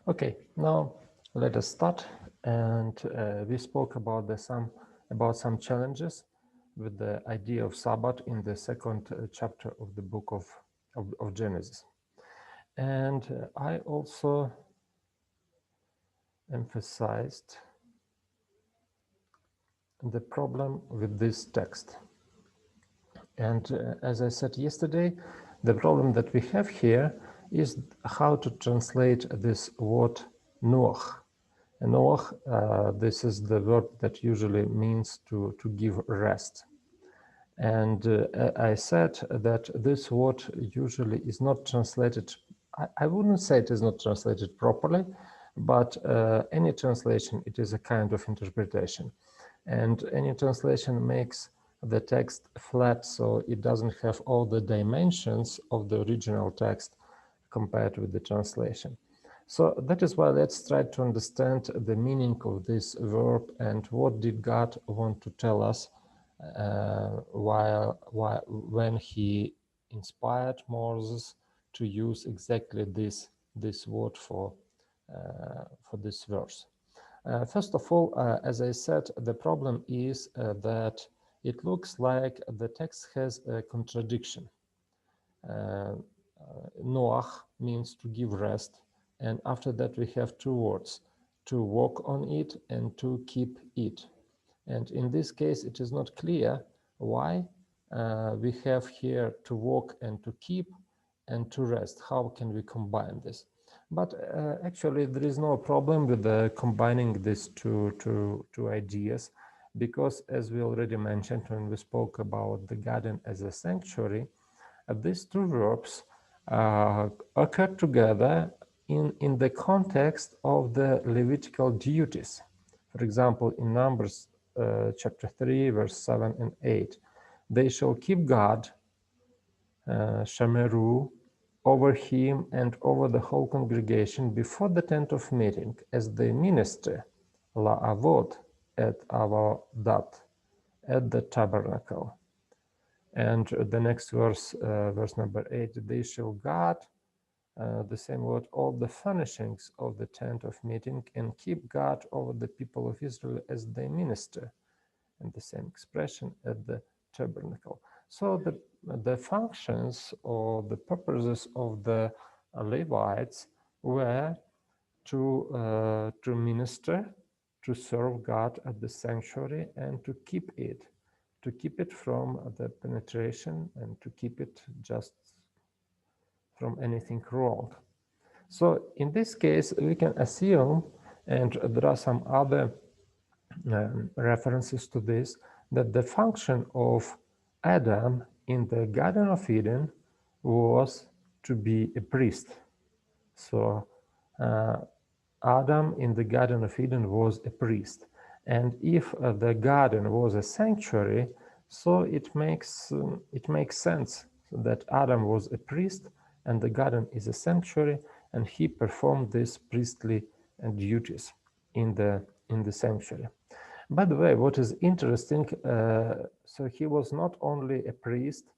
Okay, now let us start. And we spoke about some challenges with the idea of Sabbath in the second chapter of the book of Genesis. And I also emphasized the problem with this text. And as I said yesterday, the problem that we have here is how to translate this word Noach. And Noach, this is the word that usually means to give rest. And I said that this word usually is not translated, I wouldn't say it is not translated properly, but any translation, it is a kind of interpretation. And any translation makes the text flat, so it doesn't have all the dimensions of the original text compared with the translation. So that is why let's try to understand the meaning of this verb and what did God want to tell us when he inspired Moses to use exactly this word for this verse. First of all, as I said, the problem is that it looks like the text has a contradiction. Noach means to give rest, and after that we have two words, to walk on it and to keep it. And in this case, it is not clear why we have here to walk and to keep and to rest. How can we combine this? But actually, there is no problem with combining these two ideas, because as we already mentioned when we spoke about the garden as a sanctuary, these two verbs occur together in the context of the Levitical duties. For example, in Numbers chapter 3, verse 7 and 8, they shall keep God, Shameru, over him and over the whole congregation before the tent of meeting, as they minister, la'avod et avodat, at the tabernacle. And the next verse, verse number 8, they shall guard, the same word, all the furnishings of the tent of meeting and keep guard over the people of Israel as they minister. And the same expression at the tabernacle. So the functions or the purposes of the Levites were to minister, to serve God at the sanctuary and to keep it from the penetration and to keep it just from anything wrong. So in this case, we can assume, and there are some other references to this, that the function of Adam in the Garden of Eden was to be a priest. So Adam in the Garden of Eden was a priest. And if the garden was a sanctuary, so it makes sense that Adam was a priest and the garden is a sanctuary, and he performed these priestly duties in the sanctuary. By the way, what is interesting, so he was not only a priest,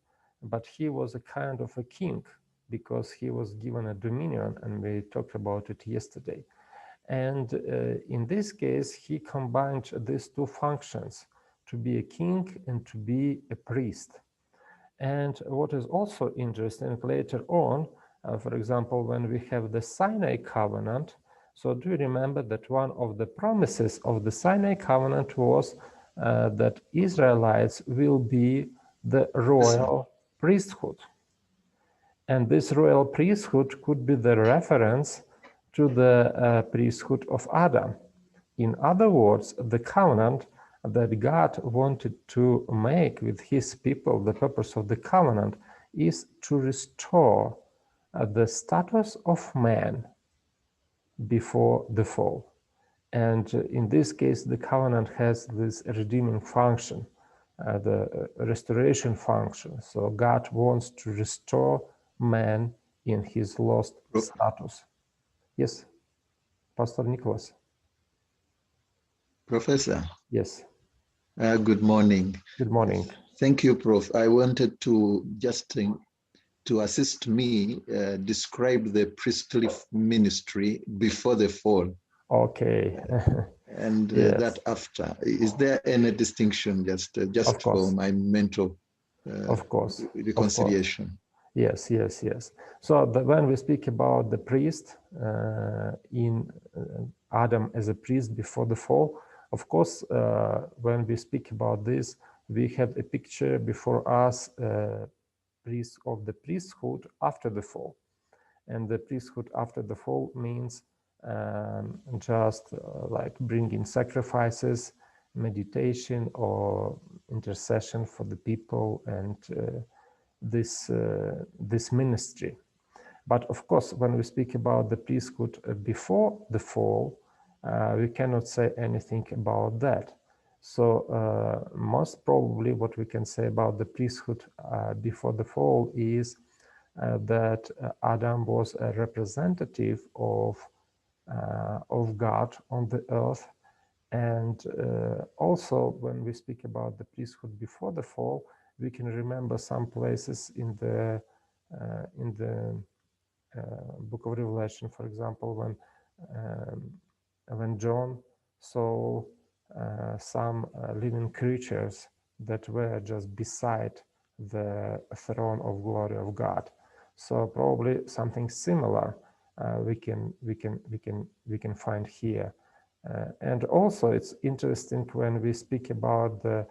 but he was a kind of a king, because he was given a dominion, and we talked about it yesterday. And in this case, he combined these two functions, to be a king and to be a priest. And what is also interesting later on, for example, when we have the Sinai covenant, so do you remember that one of the promises of the Sinai covenant was that Israelites will be the royal priesthood? And this royal priesthood could be the reference to the priesthood of Adam. In other words, the covenant that God wanted to make with his people, the purpose of the covenant is to restore the status of man before the fall. And in this case, the covenant has this redeeming function, the restoration function. So God wants to restore man in his lost status. Yes, Pastor Nicholas. Professor. Yes. Good morning. Good morning. Thank you, Prof. I wanted to just to assist me describe the priestly ministry before the fall. Okay. And Yes. that after. Is there any distinction just Of for course. my mental Of course. reconciliation? Yes, yes, yes. So when we speak about the priest in Adam as a priest before the fall, of course, when we speak about this, we have a picture before us, priest of the priesthood after the fall. And the priesthood after the fall means just like bringing sacrifices, meditation, or intercession for the people, and this ministry. But of course, when we speak about the priesthood before the fall, we cannot say anything about that. So most probably what we can say about the priesthood before the fall is that Adam was a representative of God on the earth. And also, when we speak about the priesthood before the fall, we can remember some places in the book of Revelation, for example, when John saw some living creatures that were just beside the throne of glory of God. So probably something similar we can find here. And also, it's interesting when we speak about the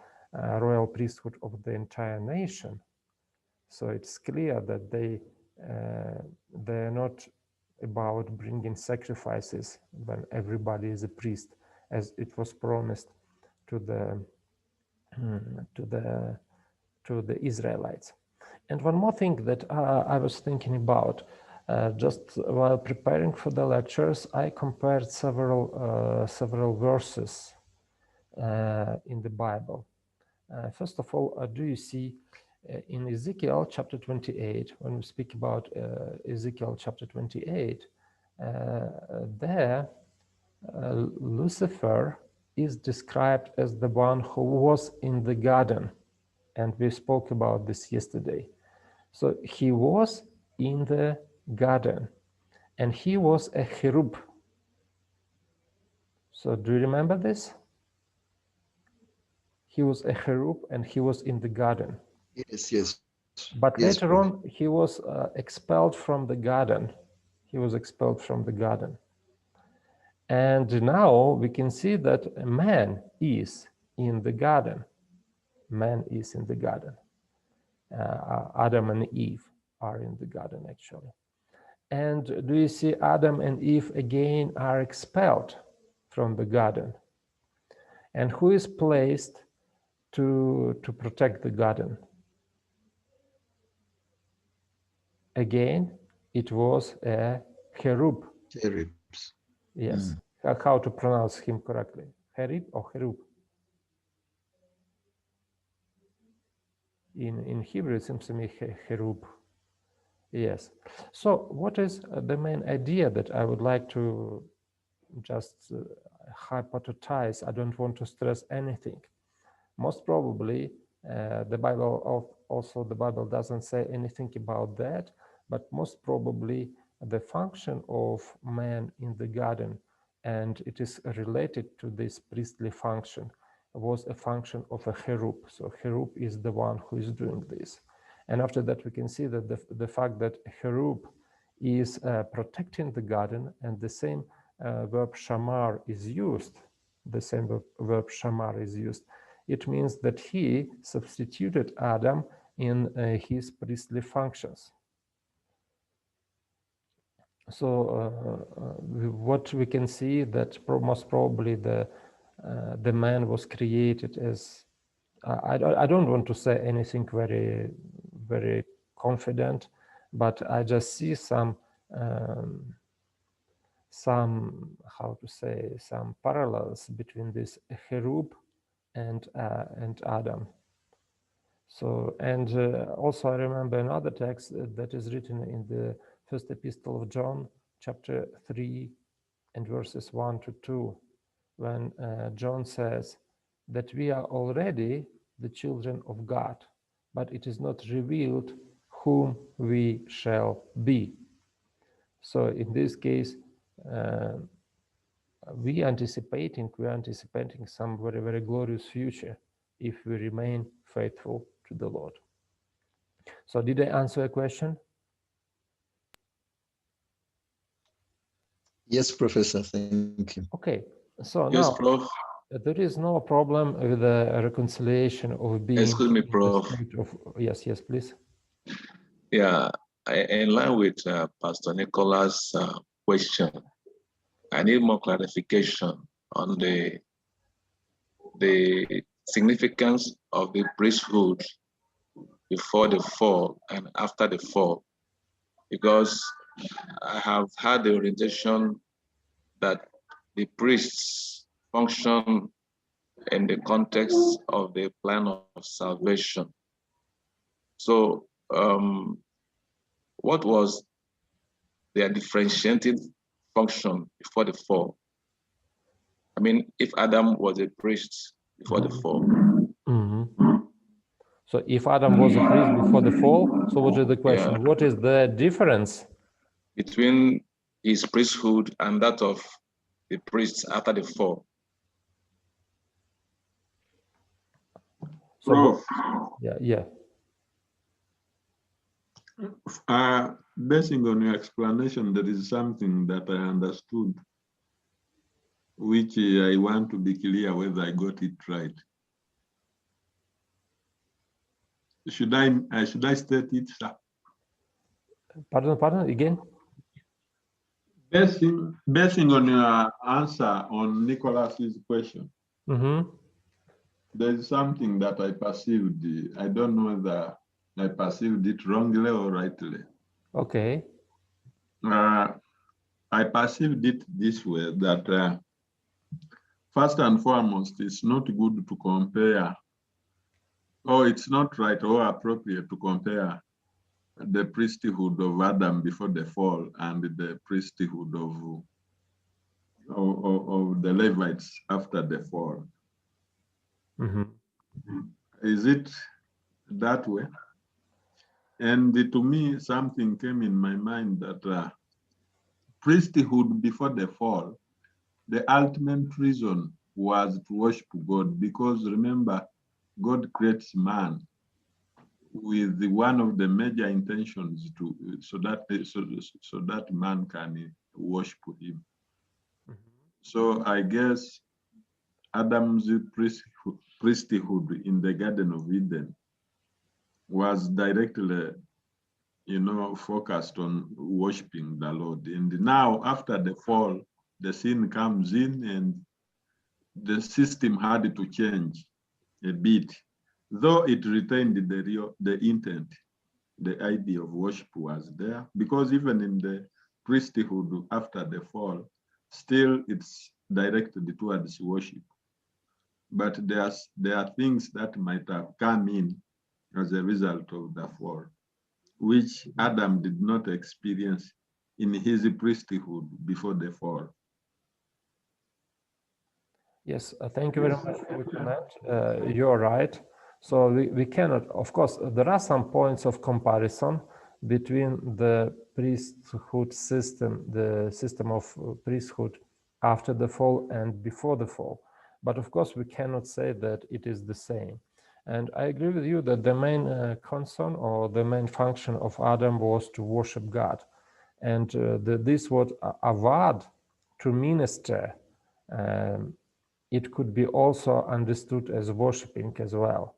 royal priesthood of the entire nation. So it's clear that they're not about bringing sacrifices when everybody is a priest, as it was promised to the to the to the Israelites. And one more thing that I was thinking about, just while preparing for the lectures, I compared several verses in the Bible. First of all, do you see in Ezekiel chapter 28, when we speak about Ezekiel chapter 28, there Lucifer is described as the one who was in the garden. And we spoke about this yesterday. So he was in the garden, and he was a cherub. So do you remember this? He was a cherub, and he was in the garden. Yes, yes. But yes, later on, he was expelled from the garden. He was expelled from the garden. And now we can see that man is in the garden. Man is in the garden. Adam and Eve are in the garden, actually. And do you see Adam and Eve again are expelled from the garden? And who is placed to protect the garden? Again, it was a cherub. Cherubs. Yes. How to pronounce him correctly? Cherub or cherub? In Hebrew, it seems to me cherub. Yes. So what is the main idea that I would like to just hypothesize? I don't want to stress anything. Most probably, the Bible doesn't say anything about that, but most probably the function of man in the garden, and it is related to this priestly function, was a function of a cherub. So cherub is the one who is doing this. And after that, we can see that the fact that cherub is protecting the garden, and the same verb shamar is used, it means that he substituted Adam in his priestly functions. So what we can see that most probably the man was created as, I don't want to say anything very confident, but I just see some how to say, some parallels between this cherub and Adam. So, and also I remember another text that is written in the first epistle of John, chapter 3 and verses 1 to 2, when John says that we are already the children of God, but it is not revealed whom we shall be. So in this case, we are anticipating some very, very glorious future if we remain faithful to the Lord. So did I answer a question? Yes, Professor, thank you. Okay, so Yes, now Prof. there is no problem with the reconciliation of being Excuse me, in the Prof. state of, yes, please. Yeah, in line with Pastor Nicholas' question, I need more clarification on the significance of the priesthood before the fall and after the fall, because I have had the orientation that the priests function in the context of the plan of salvation. So, what was their differentiated function before the fall? I mean, if Adam was a priest before the fall. So if Adam was a priest before the fall, so what is the question? Yeah. What is the difference Between his priesthood and that of the priests after the fall? So, Prof, yeah. basing on your explanation, there is something that I understood, which I want to be clear whether I got it right. Should I state it, sir? Pardon again? Basing on your answer on Nicholas's question, there is something that I perceived. I don't know whether I perceived it wrongly or rightly. Okay. I perceived it this way, that first and foremost, it's not good to compare, or it's not right or appropriate to compare the priesthood of Adam before the fall and the priesthood of the Levites after the fall. Is it that way? And to me, something came in my mind that priesthood before the fall, the ultimate reason was to worship God, because remember, God creates man with one of the major intentions so that man can worship him. So I guess Adam's priesthood in the Garden of Eden was directly, focused on worshiping the Lord. And now, after the fall, the sin comes in, and the system had to change a bit, though it retained the intent. The idea of worship was there, because even in the priesthood after the fall, still it's directed towards worship. But there are things that might have come in as a result of the fall, which Adam did not experience in his priesthood before the fall. Yes, thank you very much for your comment. You're right. So we cannot, of course, there are some points of comparison between the priesthood system, the system of priesthood after the fall and before the fall. But of course, we cannot say that it is the same. And I agree with you that the main concern or the main function of Adam was to worship God. And this word avad, to minister, it could be also understood as worshiping as well.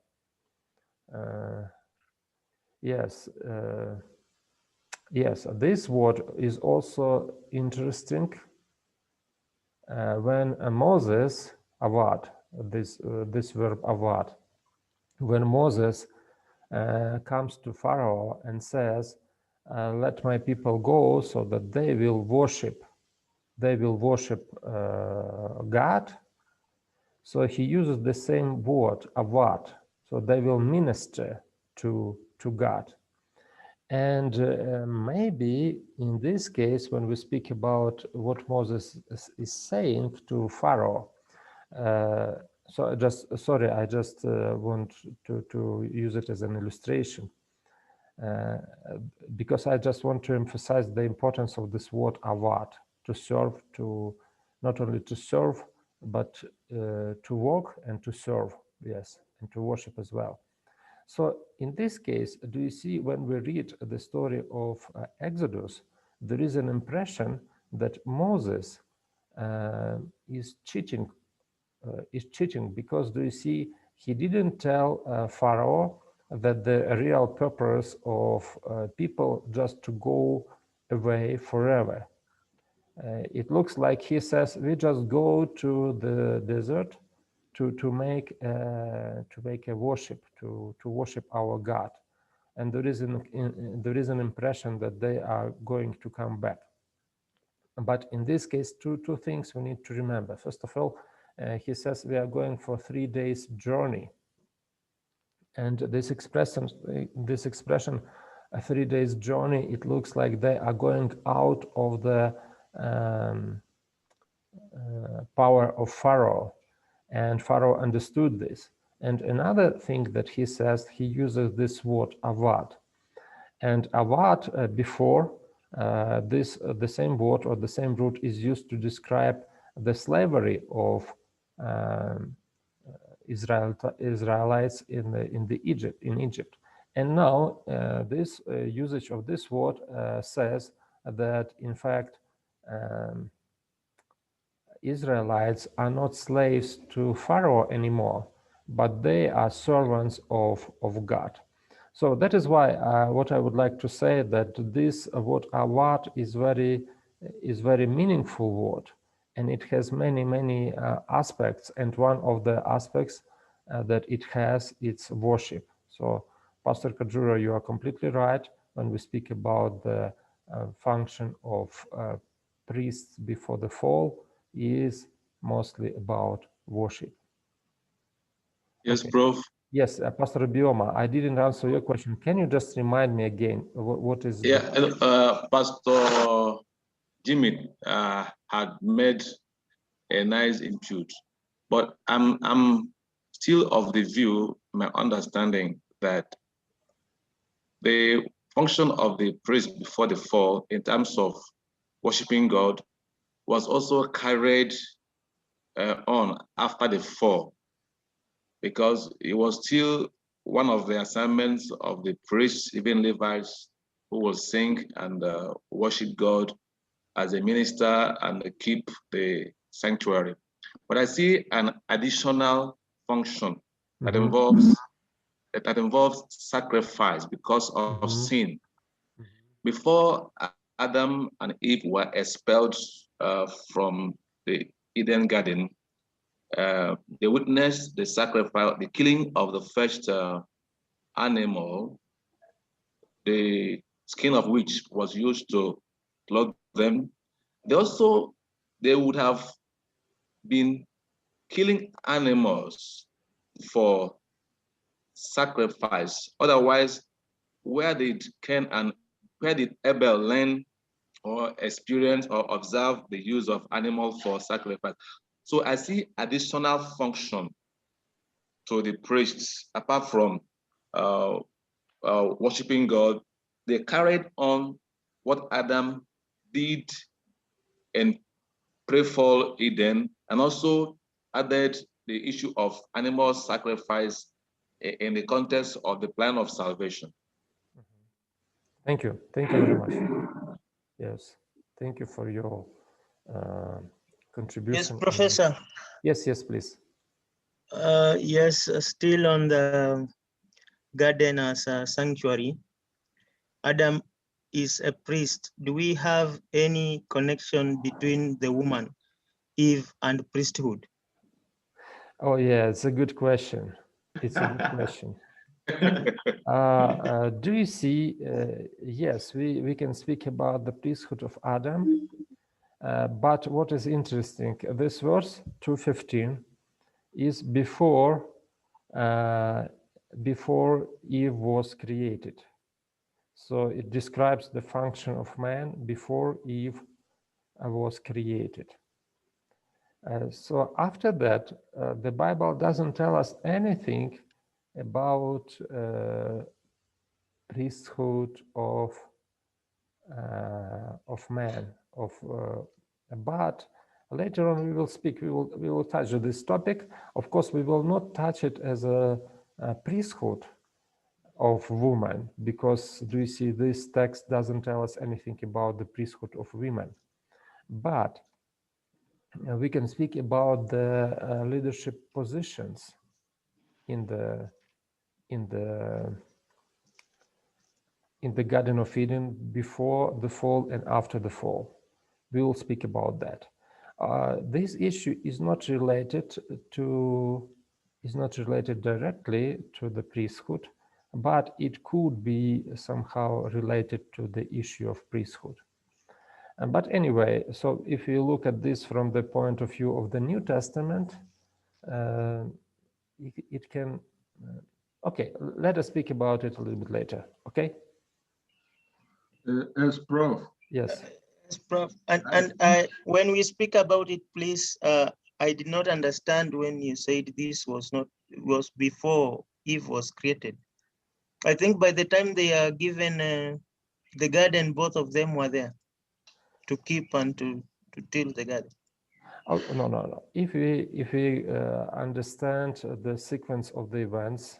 Yes, this word is also interesting when Moses, avad, this verb avad, when Moses comes to Pharaoh and says, let my people go so that they will worship God. So he uses the same word, avad. So they will minister to God. And maybe in this case, when we speak about what Moses is saying to Pharaoh, so I just want to use it as an illustration. because I just want to emphasize the importance of this word avad, to serve, to not only to serve, but to walk and to serve, yes, and to worship as well. So in this case, do you see when we read the story of Exodus, there is an impression that Moses is cheating because do you see he didn't tell Pharaoh that the real purpose of people just to go away forever. It looks like he says we just go to the desert to make a worship, to worship our God, and there is an impression that they are going to come back. But in this case, two things we need to remember. First of all, he says we are going for 3 days journey, and this expression, a 3 days journey, it looks like they are going out of the power of Pharaoh, and Pharaoh understood this. And another thing that he says, he uses this word avad, and avad before the same word or the same root is used to describe the slavery of Israelites in Egypt. And now this usage of this word says that in fact Israelites are not slaves to Pharaoh anymore, but they are servants of God. So that is why what I would like to say that this word avad is very meaningful word, and it has many aspects. And one of the aspects that it has, it's worship. So, Pastor Kajura, you are completely right when we speak about the function of priests before the fall is mostly about worship. Yes, okay. Prof. Yes, Pastor Bioma, I didn't answer your question. Can you just remind me again what is? Yeah, Pastor Jimmy had made a nice input, but I'm still of the view, my understanding that the function of the priest before the fall in terms of worshiping God was also carried on after the fall, because it was still one of the assignments of the priests, even Levites, who will sing and worship God as a minister and keep the sanctuary. But I see an additional function that involves sacrifice because of sin. Before Adam and Eve were expelled from the Eden Garden, they witnessed the sacrifice, the killing of the first animal, the skin of which was used to clothe them. They would have been killing animals for sacrifice. Otherwise, where did Abel learn or experience or observe the use of animal for sacrifice? So I see additional function to the priests apart from worshiping God. They carried on what Adam did in pre-fall Eden, and also added the issue of animal sacrifice in the context of the plan of salvation. Thank you very much. Yes, thank you for your contribution. Yes, Professor. Yes, please. Yes, still on the garden as a sanctuary. Adam is a priest. Do we have any connection between the woman, Eve, and priesthood? Oh yeah, it's a good question. It's a good question. Do you see? Yes, we can speak about the priesthood of Adam, but what is interesting, this verse 2:15 is before Eve was created. So it describes the function of man before Eve was created. So after that, the Bible doesn't tell us anything about priesthood of man, but later on we will speak, we will touch this topic. Of course, we will not touch it as a priesthood of woman, because do you see, this text doesn't tell us anything about the priesthood of women, but we can speak about the leadership positions in the Garden of Eden before the fall and after the fall. We will speak about that. This issue is not related directly to the priesthood, but it could be somehow related to the issue of priesthood. But anyway, so if you look at this from the point of view of the New Testament, it can. Okay, let us speak about it a little bit later. Okay. As Prof. Yes. Yes, Prof. And when we speak about it, please, I did not understand when you said this was before Eve was created. I think by the time they are given the garden, both of them were there to keep and to till the garden. Oh, no. If we understand the sequence of the events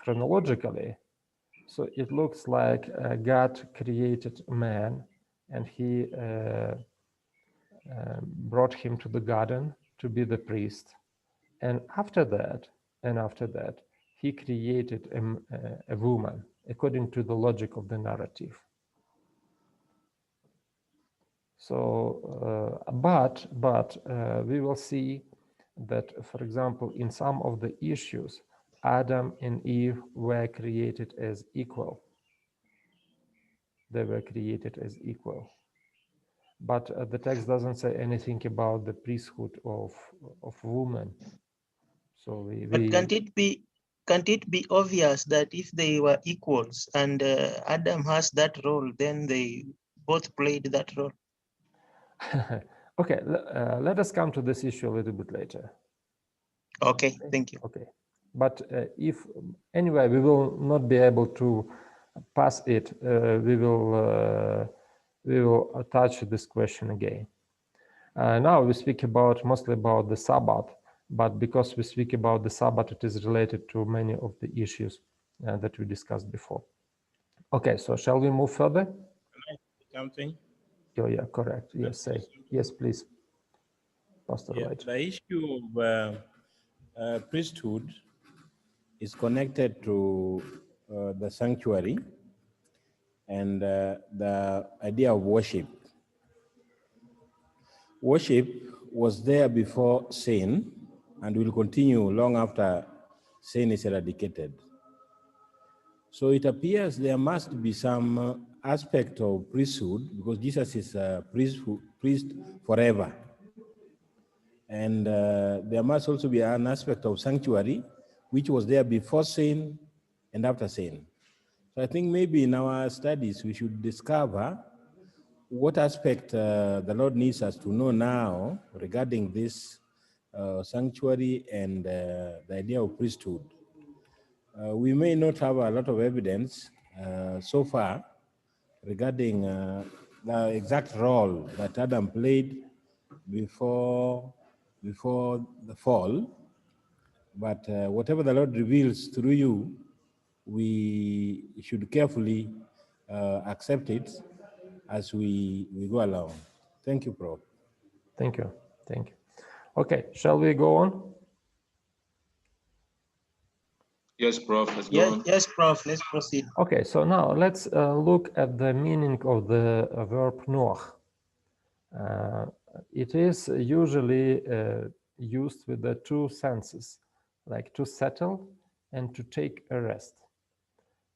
chronologically, so it looks like God created man, and he brought him to the garden to be the priest, and after that, he created a woman according to the logic of the narrative. So, but we will see that, for example, in some of the issues, Adam and Eve were created as equal. They were created as equal. But the text doesn't say anything about the priesthood of women. So But can't it be obvious that if they were equals and Adam has that role, then they both played that role? Okay, let us come to this issue a little bit later. Okay, thank you. Okay, but if anyway, we will not be able to pass it. We will touch this question again. Now we speak mostly about the Sabbath, but because we speak about the Sabbath, it is related to many of the issues that we discussed before. Okay, so shall we move further? Something? Oh, yeah, correct. Yes, say. Yes, please. Pastor White. The issue of priesthood is connected to the sanctuary and the idea of worship. Worship was there before sin and will continue long after sin is eradicated. So it appears there must be some aspect of priesthood, because Jesus is a priest forever. And there must also be an aspect of sanctuary, which was there before sin and after sin. So I think maybe in our studies, we should discover what aspect the Lord needs us to know now regarding this sanctuary and the idea of priesthood. We may not have a lot of evidence so far regarding the exact role that Adam played before the fall, but whatever the Lord reveals through you, we should carefully accept it as we go along. Thank you, Prof. Thank you. Thank you. Okay, shall we go on? Yes, Prof. Let's go on. Yes, Prof. Let's proceed. Okay, so now let's look at the meaning of the verb noach. It is usually used with the two senses, like to settle and to take a rest.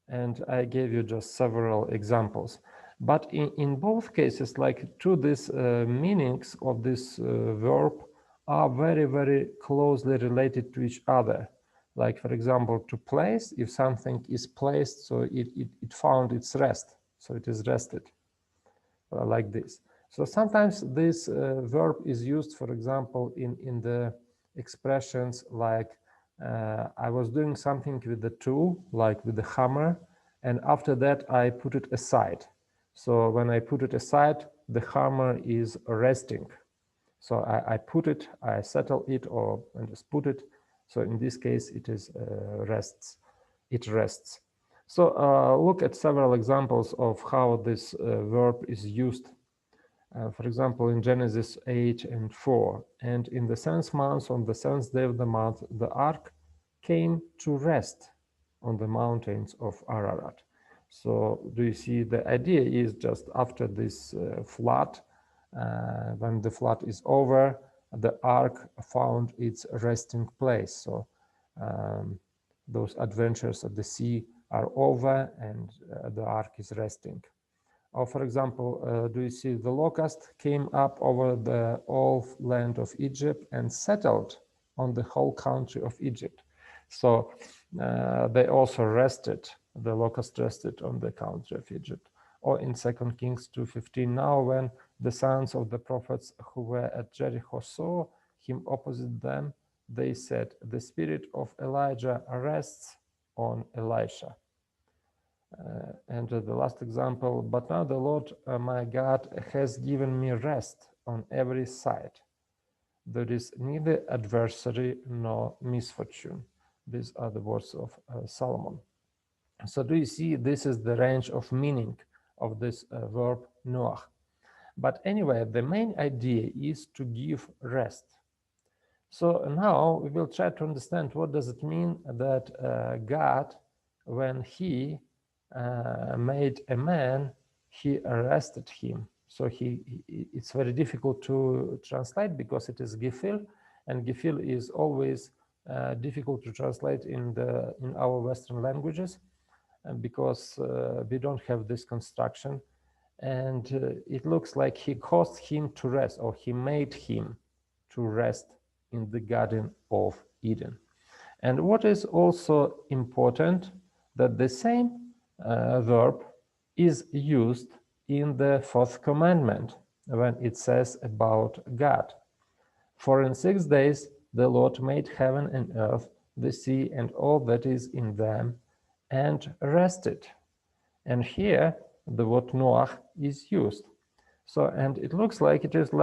And I gave you just several examples. But in both cases, like these meanings of this verb are very, very closely related to each other. Like, for example, to place, if something is placed, so it found its rest, so it is rested, like this. So sometimes this verb is used, for example, in the expressions like I was doing something with the tool, like with the hammer, and after that I put it aside. So when I put it aside, the hammer is resting. So I put it, I settle it, or I just put it. So in this case, it is rests. It rests. So look at several examples of how this verb is used. For example, in Genesis 8:4, and in the 7th month, on the 7th day of the month, the ark came to rest on the mountains of Ararat. So do you see, the idea is just after this flood, when the flood is over, the ark found its resting place. So those adventures at the sea are over, and the ark is resting. Or for example, do you see the locust came up over the whole land of Egypt and settled on the whole country of Egypt. So they also rested, the locust rested on the country of Egypt. Or in 2 Kings 2:15, now when the sons of the prophets who were at Jericho saw him opposite them, they said, the spirit of Elijah rests on Elisha. And the last example, but now the Lord my God has given me rest on every side. There is neither adversary nor misfortune. These are the words of Solomon. So do you see, this is the range of meaning of this verb Noach. But anyway, the main idea is to give rest. So now we will try to understand what does it mean that God, when he made a man, he arrested him. So it's very difficult to translate because it is Gefühl, and Gefühl is always difficult to translate in our Western languages, because we don't have this construction, and it looks like he caused him to rest, or he made him to rest in the Garden of Eden. And what is also important, that the same verb is used in the 4th commandment when it says about God. For in 6 days the Lord made heaven and earth, the sea and all that is in them, and rested. And here the word Noach is used. So, and it looks like it is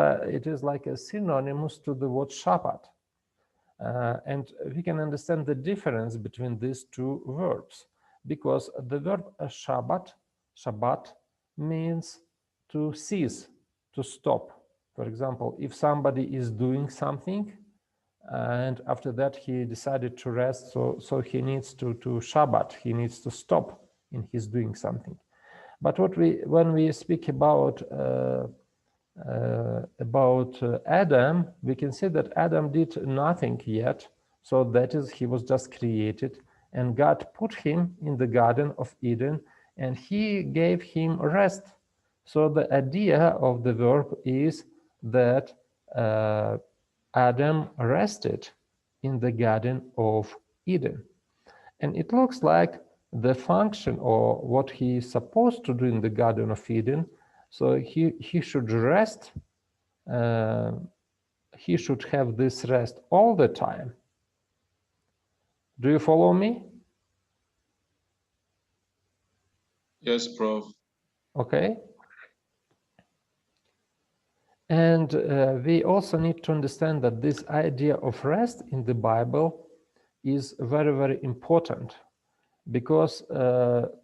like a synonymous to the word Shabbat. And we can understand the difference between these two verbs, because the verb Shabbat means to cease, to stop. For example, if somebody is doing something and after that he decided to rest, so he needs to Shabbat, he needs to stop in his doing something. But when we speak about Adam, we can see that Adam did nothing yet. So that is, he was just created, and God put him in the Garden of Eden, and he gave him rest. So the idea of the verb is that Adam rested in the Garden of Eden. And it looks like the function, or what he is supposed to do in the Garden of Eden, so he should rest, he should have this rest all the time. Do you follow me? Yes, Prof. Okay. And we also need to understand that this idea of rest in the Bible is very, very important, because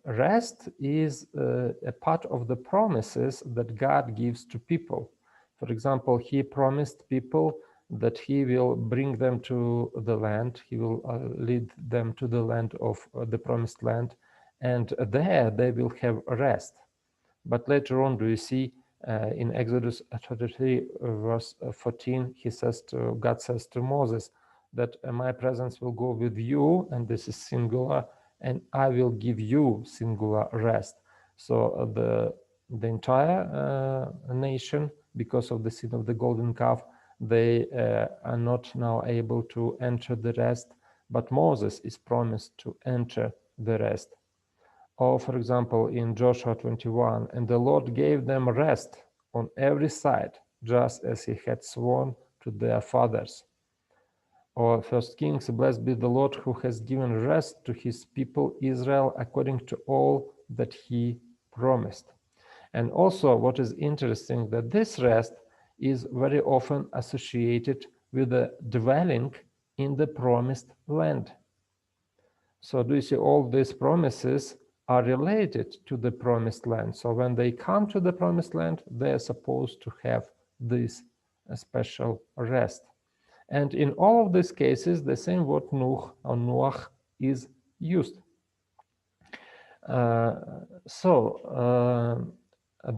rest is a part of the promises that God gives to people. For example, he promised people that he will bring them to the land, he will lead them to the land of the promised land, and there they will have rest. But later on, do you see in Exodus 33, verse 14, God says to Moses that my presence will go with you, and this is singular, and I will give you singular rest. So the entire nation, because of the sin of the golden calf, they are not now able to enter the rest, but Moses is promised to enter the rest. Or for example, in Joshua 21, and the Lord gave them rest on every side, just as he had sworn to their fathers. Or First Kings, blessed be the Lord who has given rest to his people Israel according to all that he promised. And also what is interesting, that this rest is very often associated with the dwelling in the promised land. So do you see, all these promises are related to the promised land. So when they come to the promised land, they are supposed to have this special rest. And in all of these cases, the same word nuch or nuach is used.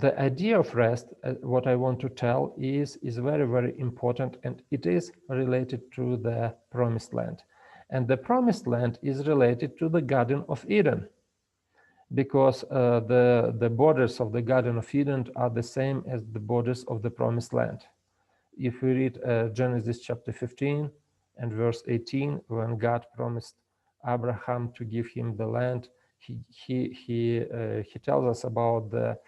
The idea of rest, what I want to tell is very, very important, and it is related to the promised land. And the promised land is related to the Garden of Eden, because the borders of the Garden of Eden are the same as the borders of the promised land. If we read Genesis chapter 15 and verse 18, when God promised Abraham to give him the land, he tells us about the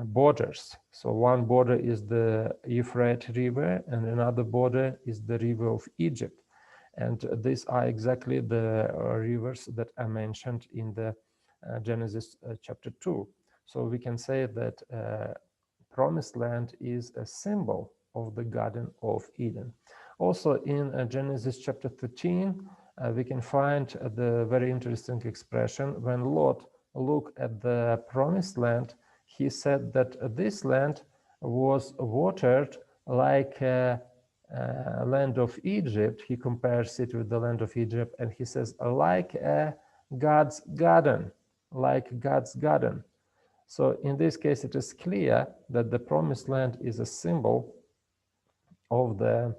borders. So one border is the Euphrates River, and another border is the river of Egypt. And these are exactly the rivers that are mentioned in the Genesis chapter 2. So we can say that promised land is a symbol of the Garden of Eden. Also in Genesis chapter 13, we can find the very interesting expression. When Lot looked at the promised land, he said that this land was watered like land of Egypt. He compares it with the land of Egypt, and he says, like God's garden, like God's garden. So in this case, it is clear that the promised land is a symbol of the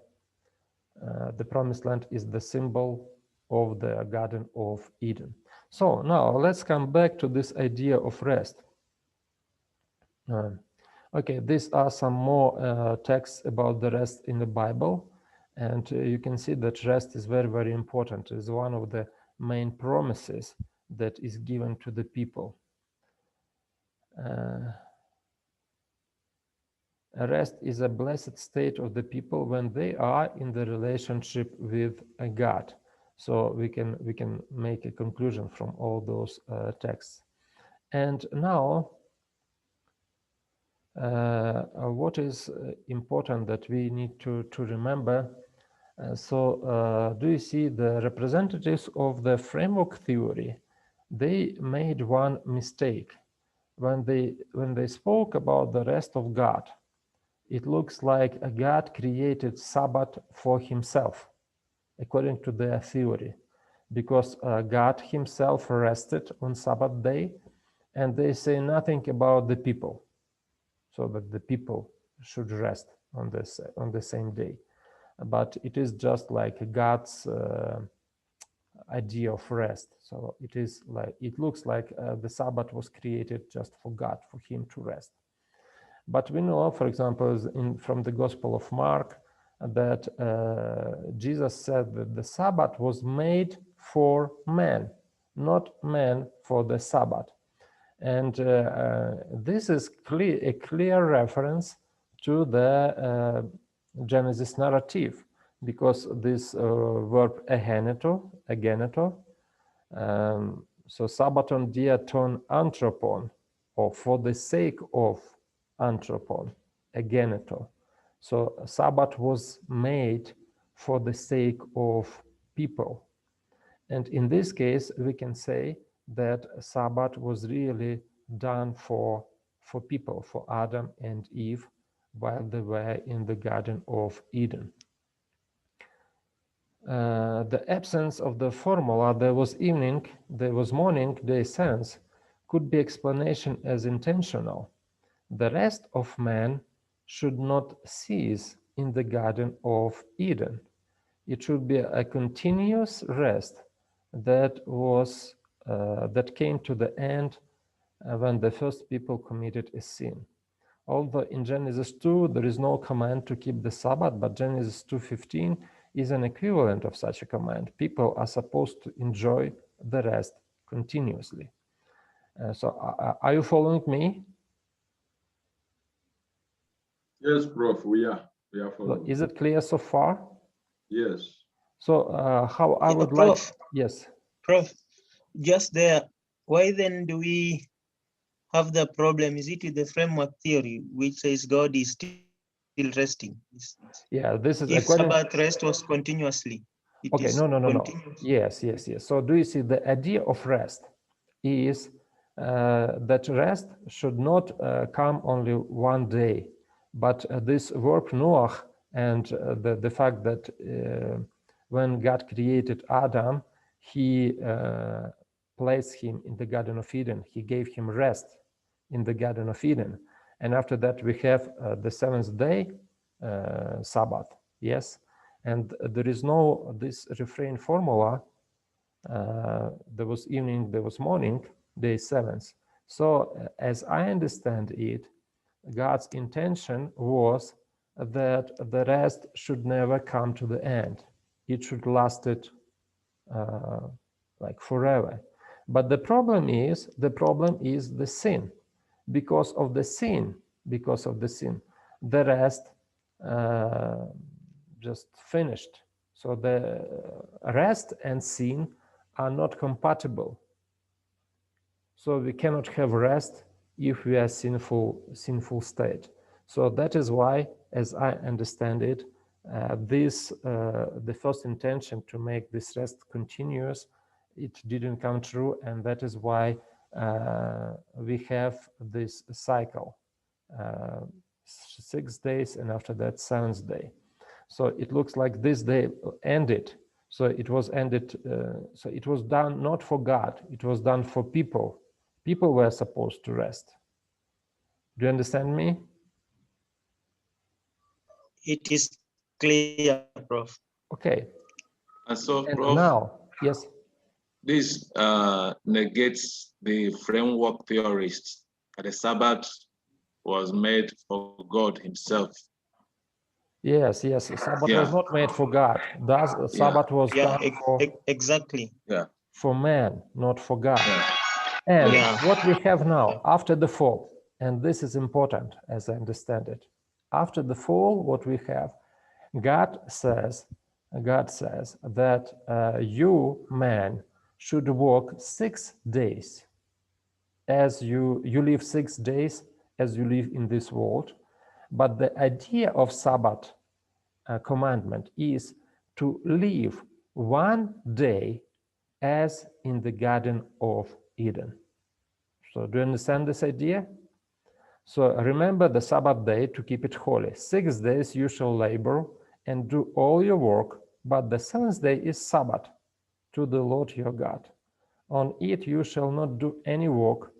promised land is the symbol of the Garden of Eden. So now let's come back to this idea of rest. Okay, these are some more texts about the rest in the Bible, and you can see that rest is very, very important. It's one of the main promises that is given to the people. Rest is a blessed state of the people when they are in the relationship with God. So we can make a conclusion from all those texts. And now, what is important that we need to remember? Do you see the representatives of the framework theory? They made one mistake when they spoke about the rest of God. It looks like God created Sabbath for himself, according to their theory, because God himself rested on Sabbath day, and they say nothing about the people, so that the people should rest on the same day. But it is just like God's idea of rest. So it looks like the Sabbath was created just for God, for him to rest. But we know, for example, from the Gospel of Mark, that Jesus said that the Sabbath was made for man, not man for the Sabbath. And this is a clear reference to the Genesis narrative, because this verb egeneto, so Sabbaton diaton anthropon, or for the sake of anthropon, egeneto. So Sabbath was made for the sake of people. And in this case, we can say that Sabbath was really done for people, for Adam and Eve, while they were in the Garden of Eden. The absence of the formula, there was evening, there was morning, day sense, could be explanation as intentional. The rest of man should not cease in the Garden of Eden. It should be a continuous rest that came to the end when the first people committed a sin. Although in Genesis 2 there is no command to keep the Sabbath, but Genesis 2:15 is an equivalent of such a command. People are supposed to enjoy the rest continuously. So are you following me? Yes, Prof, we are following. Is it clear so far? Yes. So how I Yeah, would like, Prof. yes. Prof, just there, why then do we have the problem? Is it with the framework theory, which says God is still resting? Yeah, this is If according. Sabbath rest was continuously, it Okay, is no. continuous. Yes. So do you see the idea of rest is that rest should not come only one day, but this verb Noach and the fact that when God created Adam, he placed him in the Garden of Eden. He gave him rest in the Garden of Eden. And after that, we have the seventh day, Sabbath, yes? And there is no, this refrain formula, there was evening, there was morning, day seventh. So as I understand it, God's intention was that the rest should never come to the end. It should last it like forever. But the problem is the sin. Because of the sin, the rest just finished. So the rest and sin are not compatible. So we cannot have rest if we are sinful state. So that is why, as I understand it, the first intention to make this rest continuous, it didn't come true, and that is why we have this cycle, 6 days, and after that 7th day. So it looks like this day ended. So it was ended. So it was done not for God. It was done for people. People were supposed to rest. Do you understand me? It is clear, Prof. Okay. And so, And Prof, now, yes. this negates the framework theorists that the Sabbath was made for God Himself. Yes. Sabbath Yeah. was not made for God. Thus, Sabbath was Yeah, done for exactly. Yeah. for man, not for God. Yeah. And Yeah. what we have now after the fall, and this is important as I understand it. After the fall, what we have, God says that you, man, should work 6 days as you live 6 days as you live in this world. But the idea of Sabbath commandment is to live 1 day as in the Garden of Eden. So do you understand this idea? So remember the Sabbath day to keep it holy. 6 days you shall labor and do all your work, but the 7th day is Sabbath to the Lord your God. On it you shall not do any work,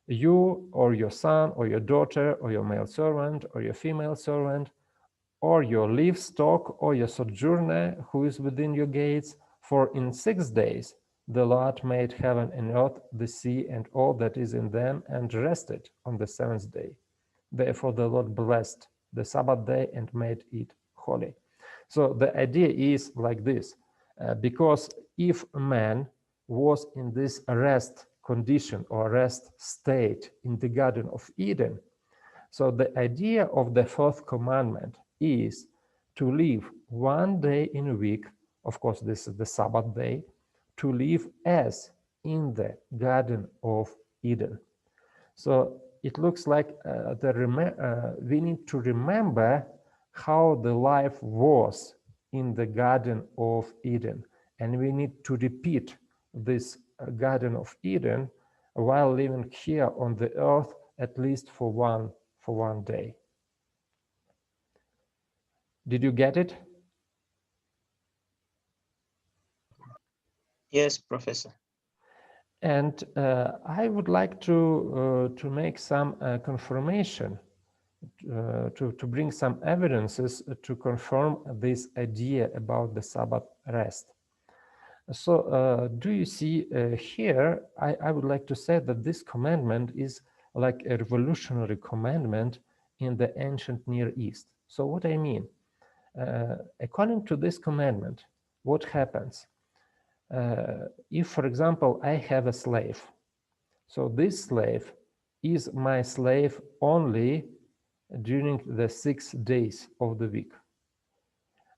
you or your son or your daughter or your male servant or your female servant or your livestock or your sojourner who is within your gates. For in 6 days the Lord made heaven and earth, the sea, and all that is in them, and rested on the 7th day. Therefore the Lord blessed the Sabbath day and made it holy. So the idea is like this, because if man was in this rest condition or rest state in the Garden of Eden, so the idea of the fourth commandment is to live 1 day in a week, of course this is the Sabbath day, to live as in the Garden of Eden. So it looks like we need to remember how the life was in the Garden of Eden, and we need to repeat this Garden of Eden while living here on the earth, at least for one day. Did you get it? Yes, Professor. And I would like to make some confirmation, to bring some evidences to confirm this idea about the Sabbath rest. So do you see here, I would like to say that this commandment is like a revolutionary commandment in the ancient Near East. So what I mean, according to this commandment, what happens? If, for example, I have a slave, so this slave is my slave only during the 6 days of the week.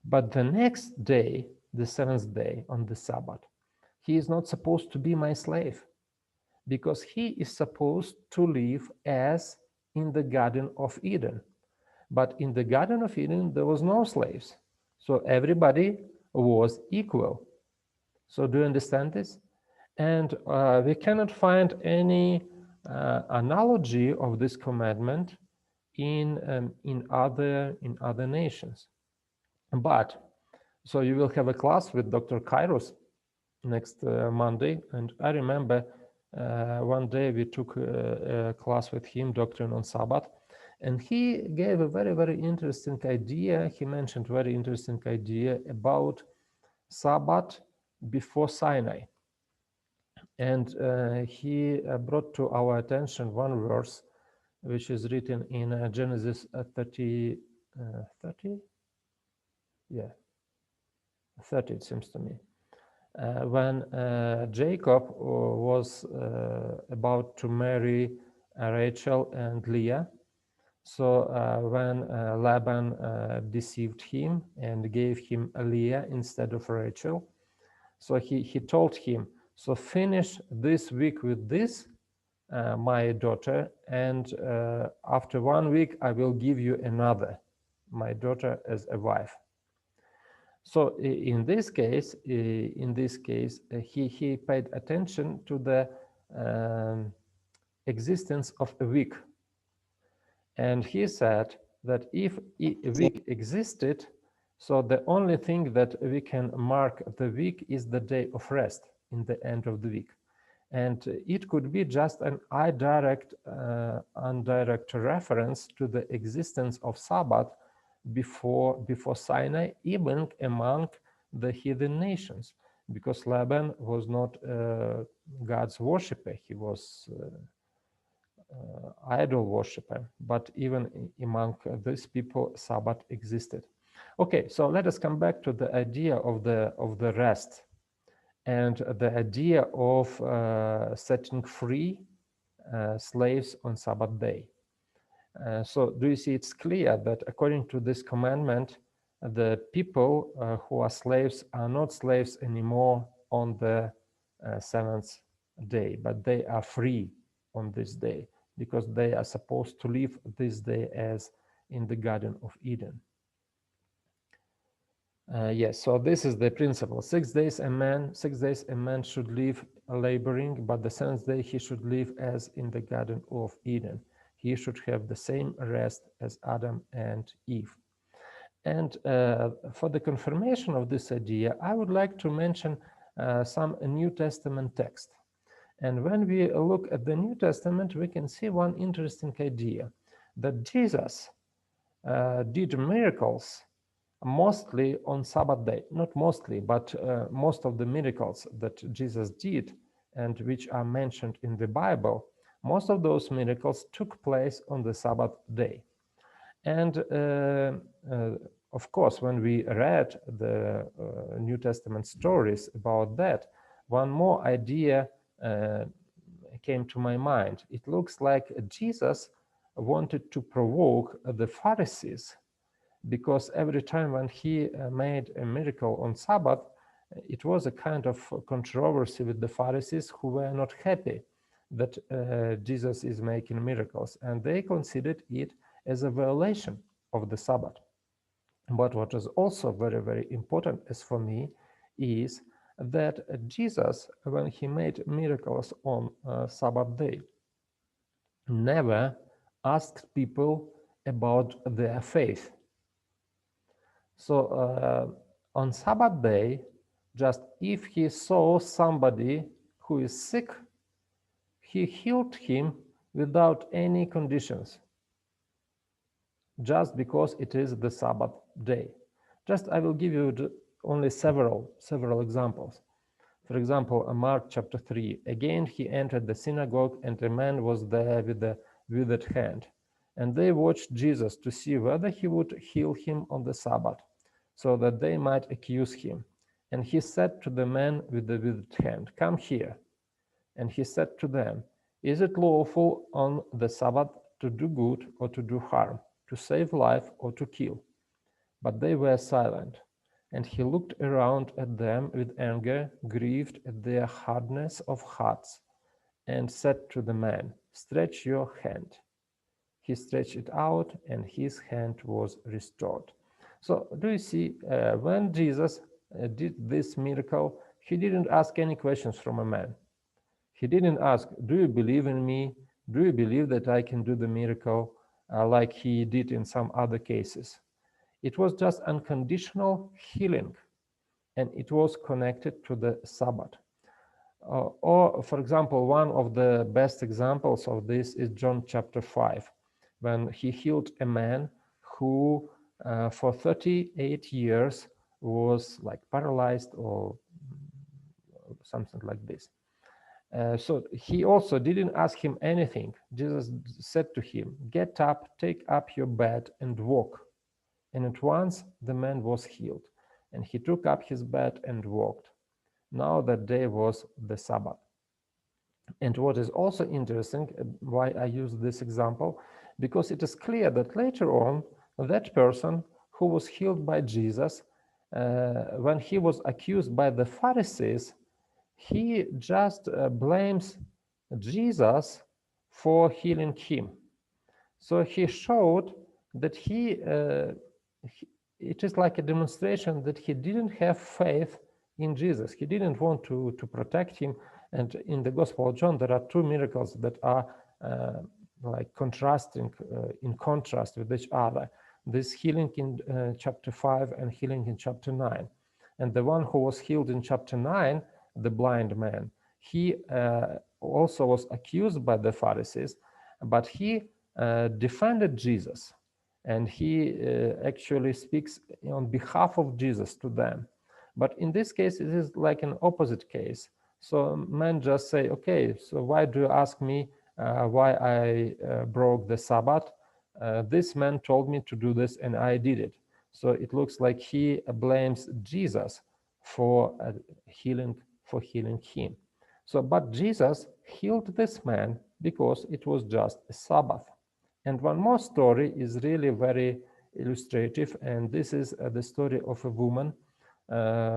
But the next day, the seventh day on the Sabbath. He is not supposed to be my slave, because he is supposed to live as in the Garden of Eden. But in the Garden of Eden, there was no slaves. So everybody was equal. So do you understand this? And we cannot find any analogy of this commandment in other nations. But so you will have a class with Dr. Kairos next Monday, and I remember one day we took a class with him, Doctrine on Sabbath, and he gave a very, very interesting idea. He mentioned very interesting idea about Sabbath before Sinai. And he brought to our attention one verse, which is written in Genesis 30, 30? Yeah, 30 it seems to me. When Jacob was about to marry Rachel and Leah, so when Laban deceived him and gave him Leah instead of Rachel, so he told him, so finish this week with this, my daughter, and after 1 week I will give you another, my daughter, as a wife. So in this case, he paid attention to the existence of a week, and he said that if a week existed, so the only thing that we can mark the week is the day of rest in the end of the week, and it could be just an indirect reference to the existence of Sabbath before Sinai, even among the heathen nations, because Laban was not God's worshipper, he was idol worshipper, but even among these people Sabbath existed. Okay, so let us come back to the idea of the rest and the idea of setting free slaves on Sabbath day. So do you see, it's clear that according to this commandment, the people who are slaves are not slaves anymore on the seventh day, but they are free on this day, because they are supposed to live this day as in the Garden of Eden. Yes, so this is the principle. 6 days a man should live laboring, but the seventh day he should live as in the Garden of Eden. He should have the same rest as Adam and Eve. And for the confirmation of this idea, I would like to mention some New Testament text. And when we look at the New Testament, we can see one interesting idea, that Jesus did miracles mostly on Sabbath day. Not mostly, but most of the miracles that Jesus did and which are mentioned in the Bible, most of those miracles took place on the Sabbath day. And of course, when we read the New Testament stories about that, one more idea came to my mind. It looks like Jesus wanted to provoke the Pharisees, because every time when he made a miracle on Sabbath, it was a kind of controversy with the Pharisees, who were not happy that Jesus is making miracles, and they considered it as a violation of the Sabbath. But what is also very, very important as for me is that Jesus, when he made miracles on Sabbath day, never asked people about their faith. So on Sabbath day, just if he saw somebody who is sick, he healed him without any conditions, just because it is the Sabbath day. Just I will give you only several examples. For example, Mark chapter 3, again he entered the synagogue, and a man was there with a withered hand. And they watched Jesus to see whether he would heal him on the Sabbath, so that they might accuse him. And he said to the man with the withered hand, "Come here." And he said to them, "Is it lawful on the Sabbath to do good or to do harm, to save life or to kill?" But they were silent. And he looked around at them with anger, grieved at their hardness of hearts, and said to the man, "Stretch your hand." He stretched it out, and his hand was restored. So do you see, when Jesus did this miracle, he didn't ask any questions from a man. He didn't ask, "Do you believe in me? Do you believe that I can do the miracle?" Like he did in some other cases. It was just unconditional healing, and it was connected to the Sabbath. Or, for example, one of the best examples of this is John chapter 5, when he healed a man who for 38 years was like paralyzed or something like this. So he also didn't ask him anything. Jesus said to him, "Get up, take up your bed and walk." And at once the man was healed, and he took up his bed and walked. Now that day was the Sabbath. And what is also interesting, why I use this example, because it is clear that later on, that person who was healed by Jesus, when he was accused by the Pharisees, he just blames Jesus for healing him. So he showed that it is like a demonstration that he didn't have faith in Jesus. He didn't want to protect him. And in the Gospel of John, there are two miracles that are like contrasting, in contrast with each other. This healing in chapter 5 and healing in chapter 9. And the one who was healed in chapter 9, the blind man, he also was accused by the Pharisees, but he defended Jesus. And he actually speaks on behalf of Jesus to them. But in this case, it is like an opposite case. So men just say, "Okay, so why do you ask me why I broke the Sabbath? This man told me to do this and I did it." So it looks like he blames Jesus for healing him. So, but Jesus healed this man because it was just a Sabbath. And one more story is really very illustrative, and this is the story of a woman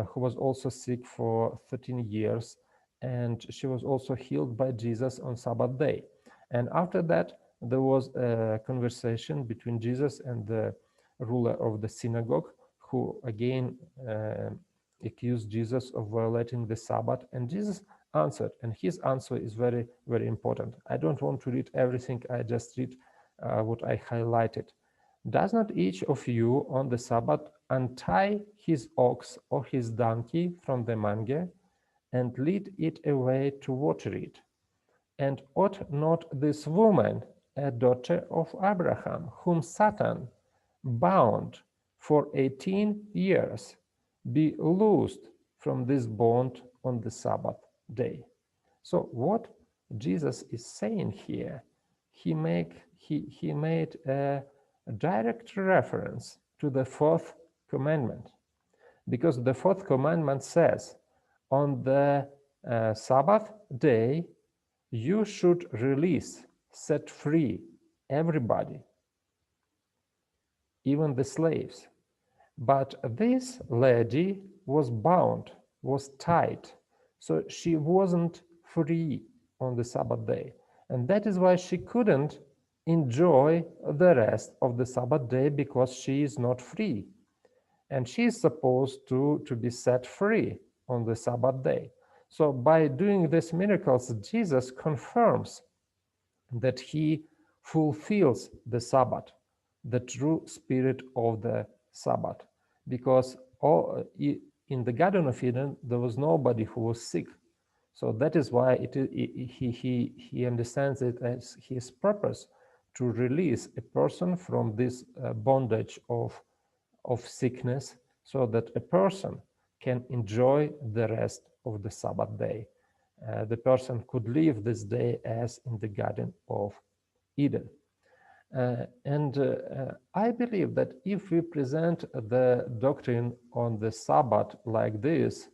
who was also sick for 13 years, and she was also healed by Jesus on Sabbath day. And after that, there was a conversation between Jesus and the ruler of the synagogue, who again accused Jesus of violating the Sabbath, and Jesus answered, and his answer is very, very important. I don't want to read everything, I just read what I highlighted. "Does not each of you on the Sabbath untie his ox or his donkey from the manger and lead it away to water it? And ought not this woman, a daughter of Abraham, whom Satan bound for 18 years, be loosed from this bond on the Sabbath day?" So what Jesus is saying here, he made a direct reference to the fourth commandment, because the fourth commandment says, on the Sabbath day, you should release, set free everybody, even the slaves. But this lady was bound, was tied, so she wasn't free on the Sabbath day. And that is why she couldn't enjoy the rest of the Sabbath day, because she is not free. And she is supposed to be set free on the Sabbath day. So by doing these miracles, Jesus confirms that he fulfills the Sabbath, the true spirit of the Sabbath. Because in the Garden of Eden, there was nobody who was sick. So that is why he understands it as his purpose to release a person from this bondage of sickness, so that a person can enjoy the rest of the Sabbath day. The person could live this day as in the Garden of Eden. I believe that if we present the doctrine on the Sabbath like this,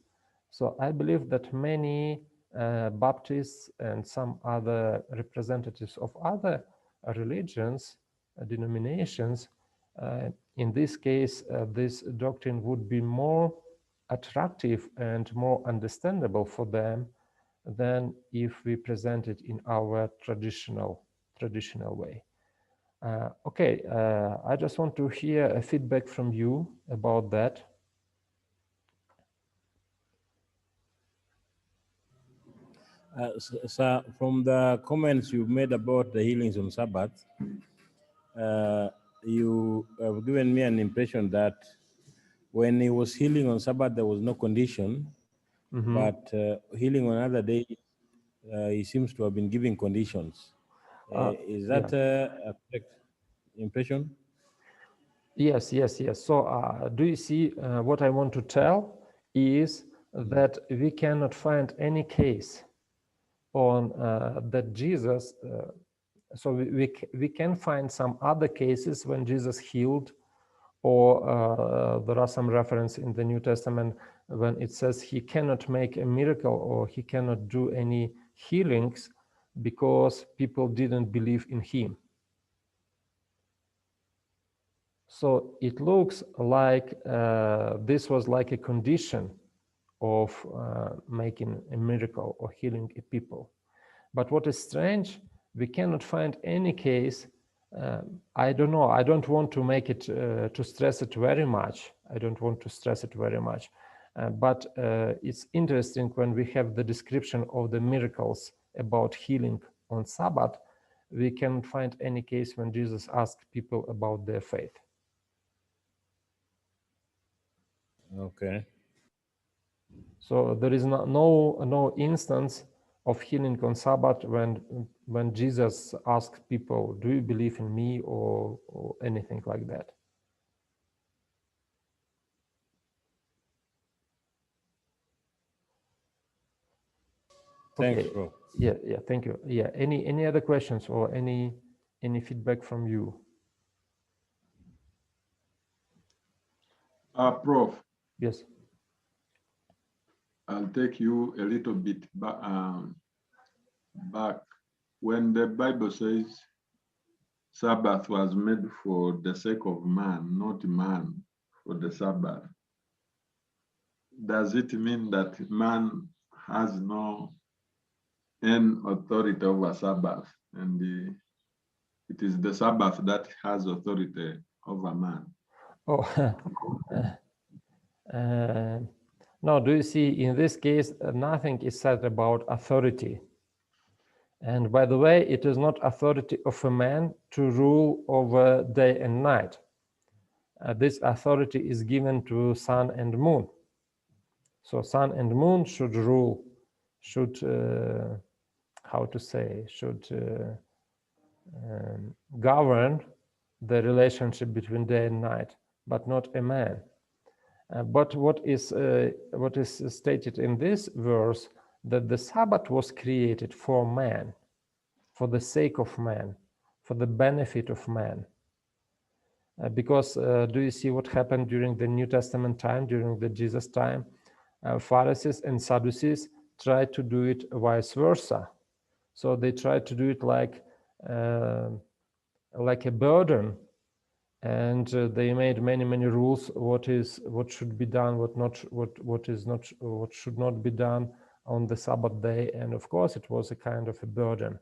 so I believe that many Baptists and some other representatives of other religions, denominations, In this case, this doctrine would be more attractive and more understandable for them than if we present it in our traditional way. Okay, I just want to hear a feedback from you about that. So from the comments you made about the healings on Sabbath, you have given me an impression that when he was healing on Sabbath, there was no condition, but healing on other days, he seems to have been giving conditions. Is that a correct impression? Yes. So do you see what I want to tell is that we cannot find any case on that Jesus, so we can find some other cases when Jesus healed, or there are some reference in the New Testament when it says he cannot make a miracle or he cannot do any healings because people didn't believe in him. So it looks like this was like a condition of making a miracle or healing a people. But what is strange, we cannot find any case. I don't know. I don't want to make it to stress it very much. I don't want to stress it very much. But it's interesting when we have the description of the miracles about healing on Sabbath, we can't find any case when Jesus asked people about their faith. Okay. So there is no instance of healing on Sabbath when Jesus asked people, "Do you believe in me?" or anything like that. Thanks, Okay. bro. Yeah. Thank you. Yeah. Any other questions or any feedback from you? Prof, Yes. I'll take you a little bit back. When the Bible says Sabbath was made for the sake of man, not man for the Sabbath, does it mean that man has no any authority over Sabbath, and it is the Sabbath that has authority over man? Oh. No, do you see, in this case, nothing is said about authority. And by the way, it is not authority of a man to rule over day and night. This authority is given to sun and moon. So sun and moon should rule, should, govern the relationship between day and night, but not a man. But what is stated in this verse, that the Sabbath was created for man, for the sake of man, for the benefit of man. Because do you see what happened during the New Testament time, during the Jesus time? Pharisees and Sadducees tried to do it vice versa. So they tried to do it like a burden, and they made many rules. What should be done, what should not be done on the Sabbath day, and of course it was a kind of a burden.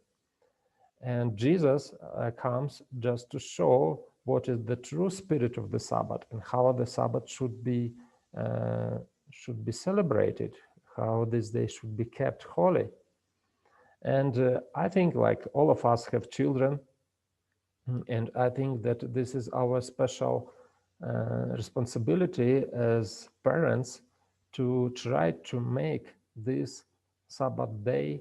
And Jesus comes just to show what is the true spirit of the Sabbath and how the Sabbath should be celebrated, how this day should be kept holy. And I think, like all of us have children, and I think that this is our special responsibility as parents to try to make this Sabbath day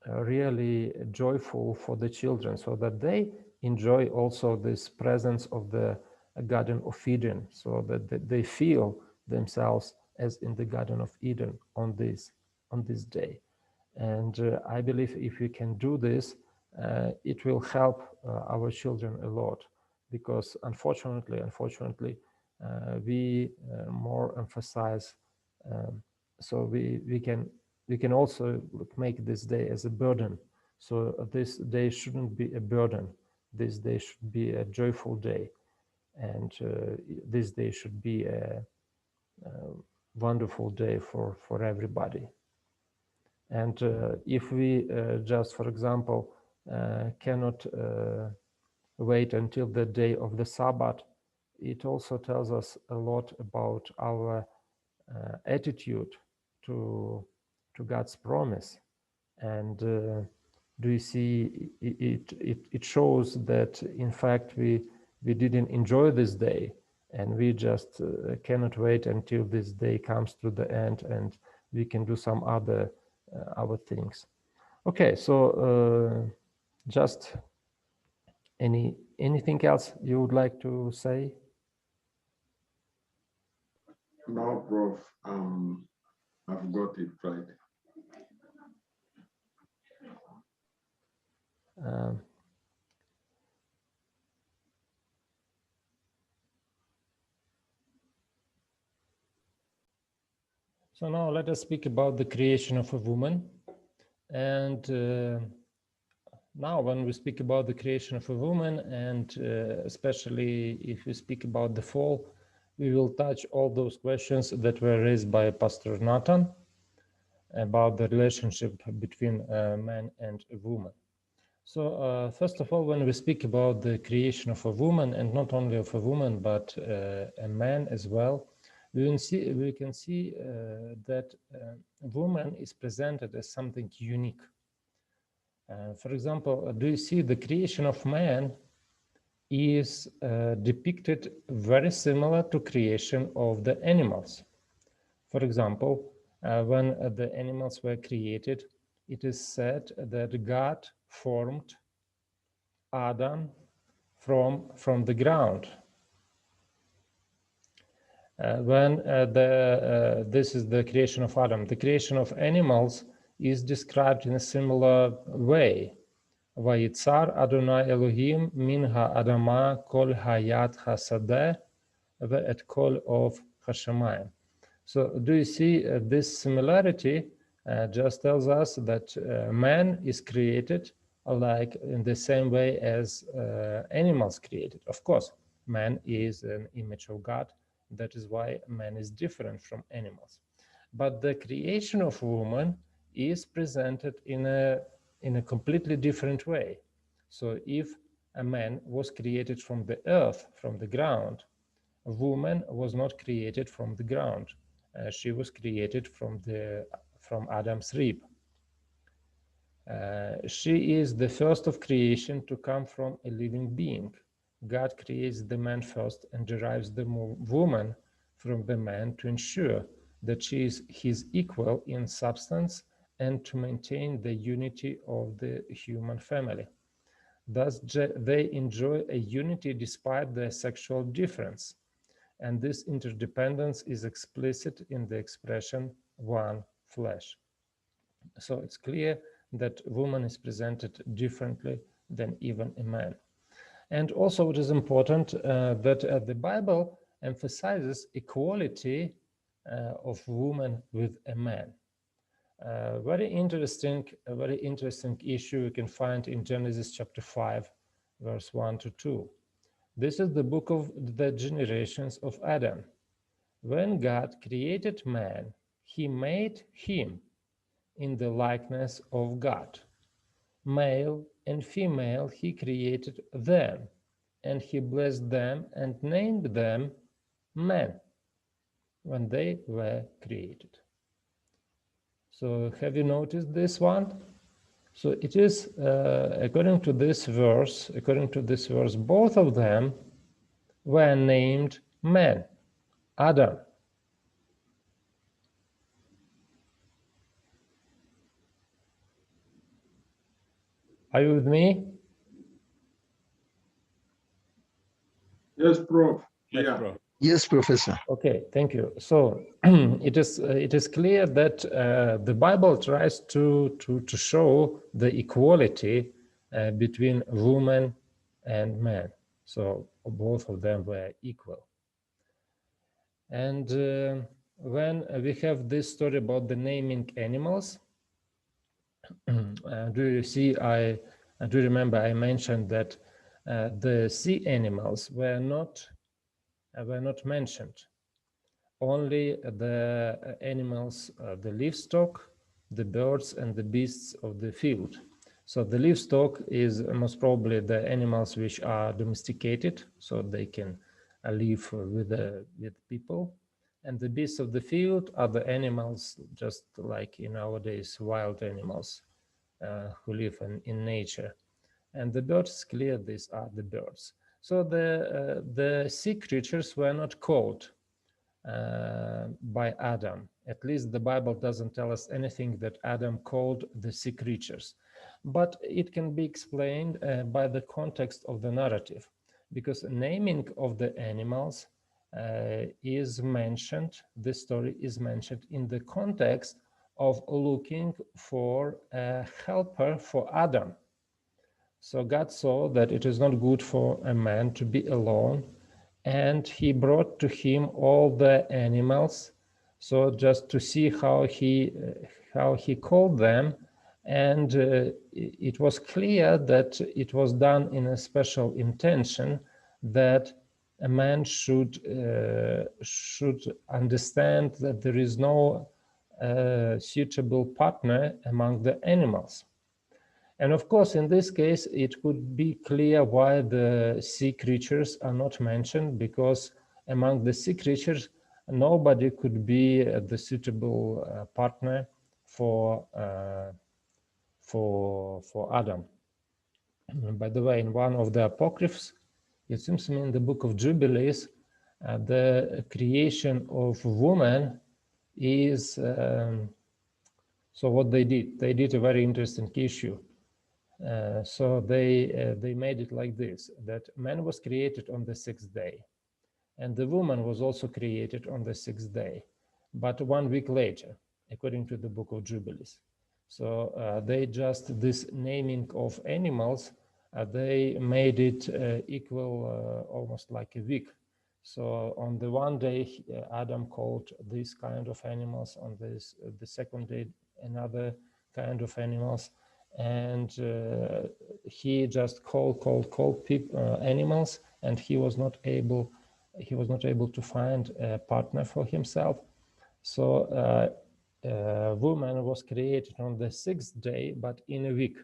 really joyful for the children, so that they enjoy also this presence of the Garden of Eden, so that they feel themselves as in the Garden of Eden on this day. And I believe if we can do this, it will help our children a lot, because unfortunately, we more emphasize. So we can also make this day as a burden. So this day shouldn't be a burden. This day should be a joyful day. and this day should be a wonderful day for everybody. And if we just, for example, cannot wait until the day of the Sabbath, it also tells us a lot about our attitude to God's promise. And do you see, it shows that in fact we didn't enjoy this day, and we just cannot wait until this day comes to the end and we can do some other things. Okay, so just anything else you would like to say? No, Prof. I've got it right. So now let us speak about the creation of a woman. And now when we speak about the creation of a woman, and especially if we speak about the fall, we will touch all those questions that were raised by Pastor Nathan about the relationship between a man and a woman. So first of all, when we speak about the creation of a woman, and not only of a woman, but a man as well, we can see that a woman is presented as something unique. For example, do you see the creation of man is depicted very similar to creation of the animals. For example, when the animals were created, it is said that God formed Adam from the ground. This is the creation of Adam. The creation of animals is described in a similar way. Vayitzar Adonai Elohim min ha'adama kol hayat hasadeh ve'et kol of hashamayim. So do you see this similarity just tells us that man is created like in the same way as animals created. Of course, man is an image of God. That is why man is different from animals. But the creation of woman is presented in a completely different way. So if a man was created from the earth, from the ground, a woman was not created from the ground. She was created from Adam's rib. She is the first of creation to come from a living being. God creates the man first and derives the woman from the man to ensure that she is his equal in substance and to maintain the unity of the human family. Thus, they enjoy a unity despite their sexual difference. And this interdependence is explicit in the expression one flesh. So it's clear that woman is presented differently than even a man. And also it is important that the Bible emphasizes equality of woman with a man. Very interesting issue you can find in Genesis chapter 5, verse 1 to 2. This is the book of the generations of Adam. When God created man, he made him in the likeness of God. Male and female he created them, and he blessed them and named them men when they were created. So have you noticed this one? So it is, according to this verse, both of them were named men. Adam. Are you with me? Yes, Prof. Yes, Yeah. Prof. Yes, Professor. Okay, thank you. So it is clear that the Bible tries to show the equality between woman and man. So both of them were equal. And when we have this story about the naming animals, do you see? I do remember I mentioned that the sea animals were not were not mentioned. Only the animals, the livestock, the birds, and the beasts of the field. So the livestock is most probably the animals which are domesticated, so they can live with people. And the beasts of the field are the animals, just like in nowadays, wild animals who live in nature. And the birds, clear, these are the birds. So the sea creatures were not called by Adam. At least the Bible doesn't tell us anything that Adam called the sea creatures. But it can be explained by the context of the narrative, because naming of the animals is mentioned, the story is mentioned in the context of looking for a helper for Adam. So God saw that it is not good for a man to be alone, and he brought to him all the animals, so just to see how he called them. And it was clear that it was done in a special intention, that a man should understand that there is no suitable partner among the animals. And of course, in this case, it could be clear why the sea creatures are not mentioned, because among the sea creatures, nobody could be the suitable partner for Adam. By the way, in one of the apocryphs, it seems to me in the book of Jubilees, the creation of woman is so what they did a very interesting issue. So they made it like this, that man was created on the sixth day, and the woman was also created on the sixth day, but 1 week later, according to the book of Jubilees. So they just, this naming of animals, they made it equal almost like a week. So on the one day, Adam called this kind of animals, on this the second day, another kind of animals, and he just called people, animals, and he was not able to find a partner for himself. So woman was created on the sixth day, but in a week.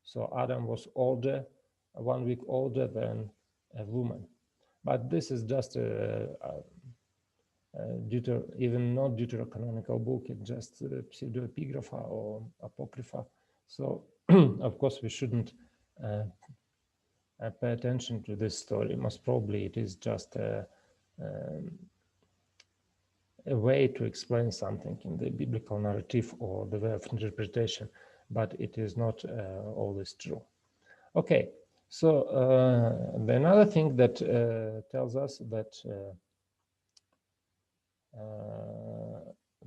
So Adam was older, 1 week older than a woman. But this is just even not deuterocanonical book, it's just pseudoepigrapha or apocrypha. So of course we shouldn't pay attention to this story. Most probably it is just a way to explain something in the biblical narrative or the way of interpretation, but it is not always true. Okay, so another thing that tells us that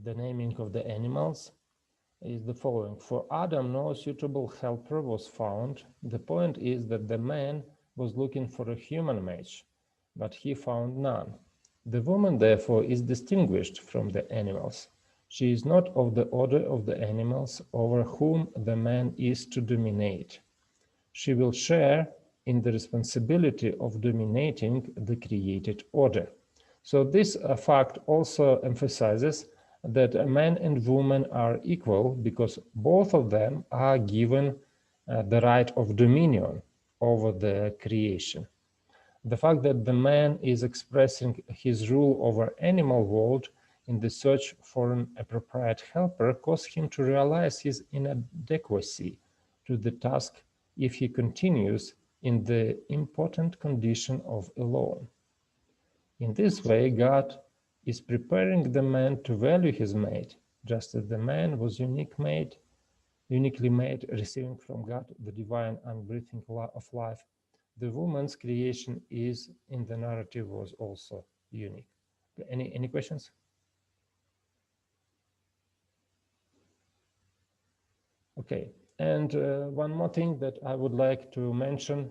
the naming of the animals is the following. For Adam, no suitable helper was found. The point is that the man was looking for a human match, but he found none. The woman, therefore, is distinguished from the animals. She is not of the order of the animals over whom the man is to dominate. She will share in the responsibility of dominating the created order. So this fact also emphasizes that a man and woman are equal, because both of them are given the right of dominion over the creation. The fact that the man is expressing his rule over animal world in the search for an appropriate helper causes him to realize his inadequacy to the task if he continues in the impotent condition of alone. In this way, God is preparing the man to value his mate, just as the man was uniquely made, receiving from God the divine unbreathing of life. The woman's creation is, in the narrative, was also unique. Any questions? Okay, and one more thing that I would like to mention,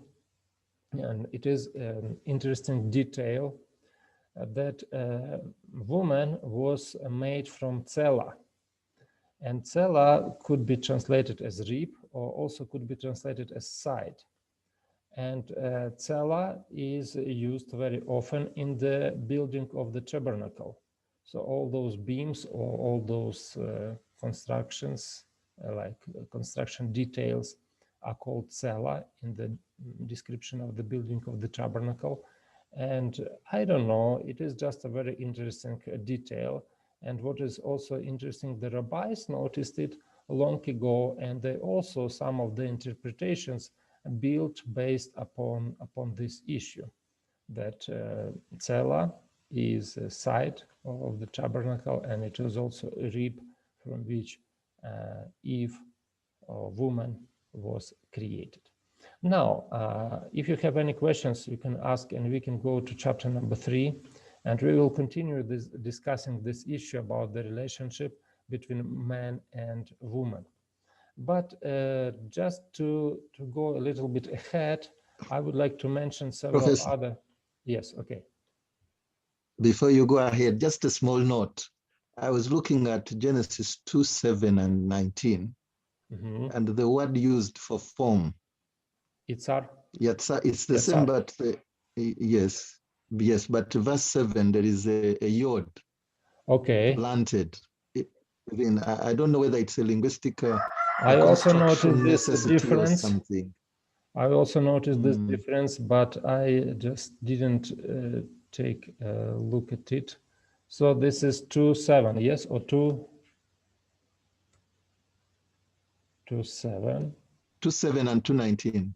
and it is an interesting detail, that woman was made from tsela, and tsela could be translated as rib or also could be translated as side. And cella is used very often in the building of the tabernacle. So all those beams or all those constructions, like construction details, are called cella in the description of the building of the tabernacle. And I don't know, it is just a very interesting detail. And what is also interesting, the rabbis noticed it long ago, and they also, some of the interpretations built based upon this issue, that cella is a side of the tabernacle, and it is also a rib from which Eve, or woman, was created. Now, if you have any questions, you can ask, and we can go to chapter number 3, and we will continue discussing this issue about the relationship between man and woman. But just to go a little bit ahead, I would like to mention several Professor, other. Yes, okay. before you go ahead, just a small note. I was looking at Genesis 2:7 and 19, and the word used for form. Itzar? Yatsar, it's the same, but yes, but verse 7, there is a yod planted. I don't know whether it's a linguistic I also noticed this difference or something. I also noticed this difference, but I just didn't take a look at it. So this is 2:7, yes, or 2:7. 2:7 and 2:19.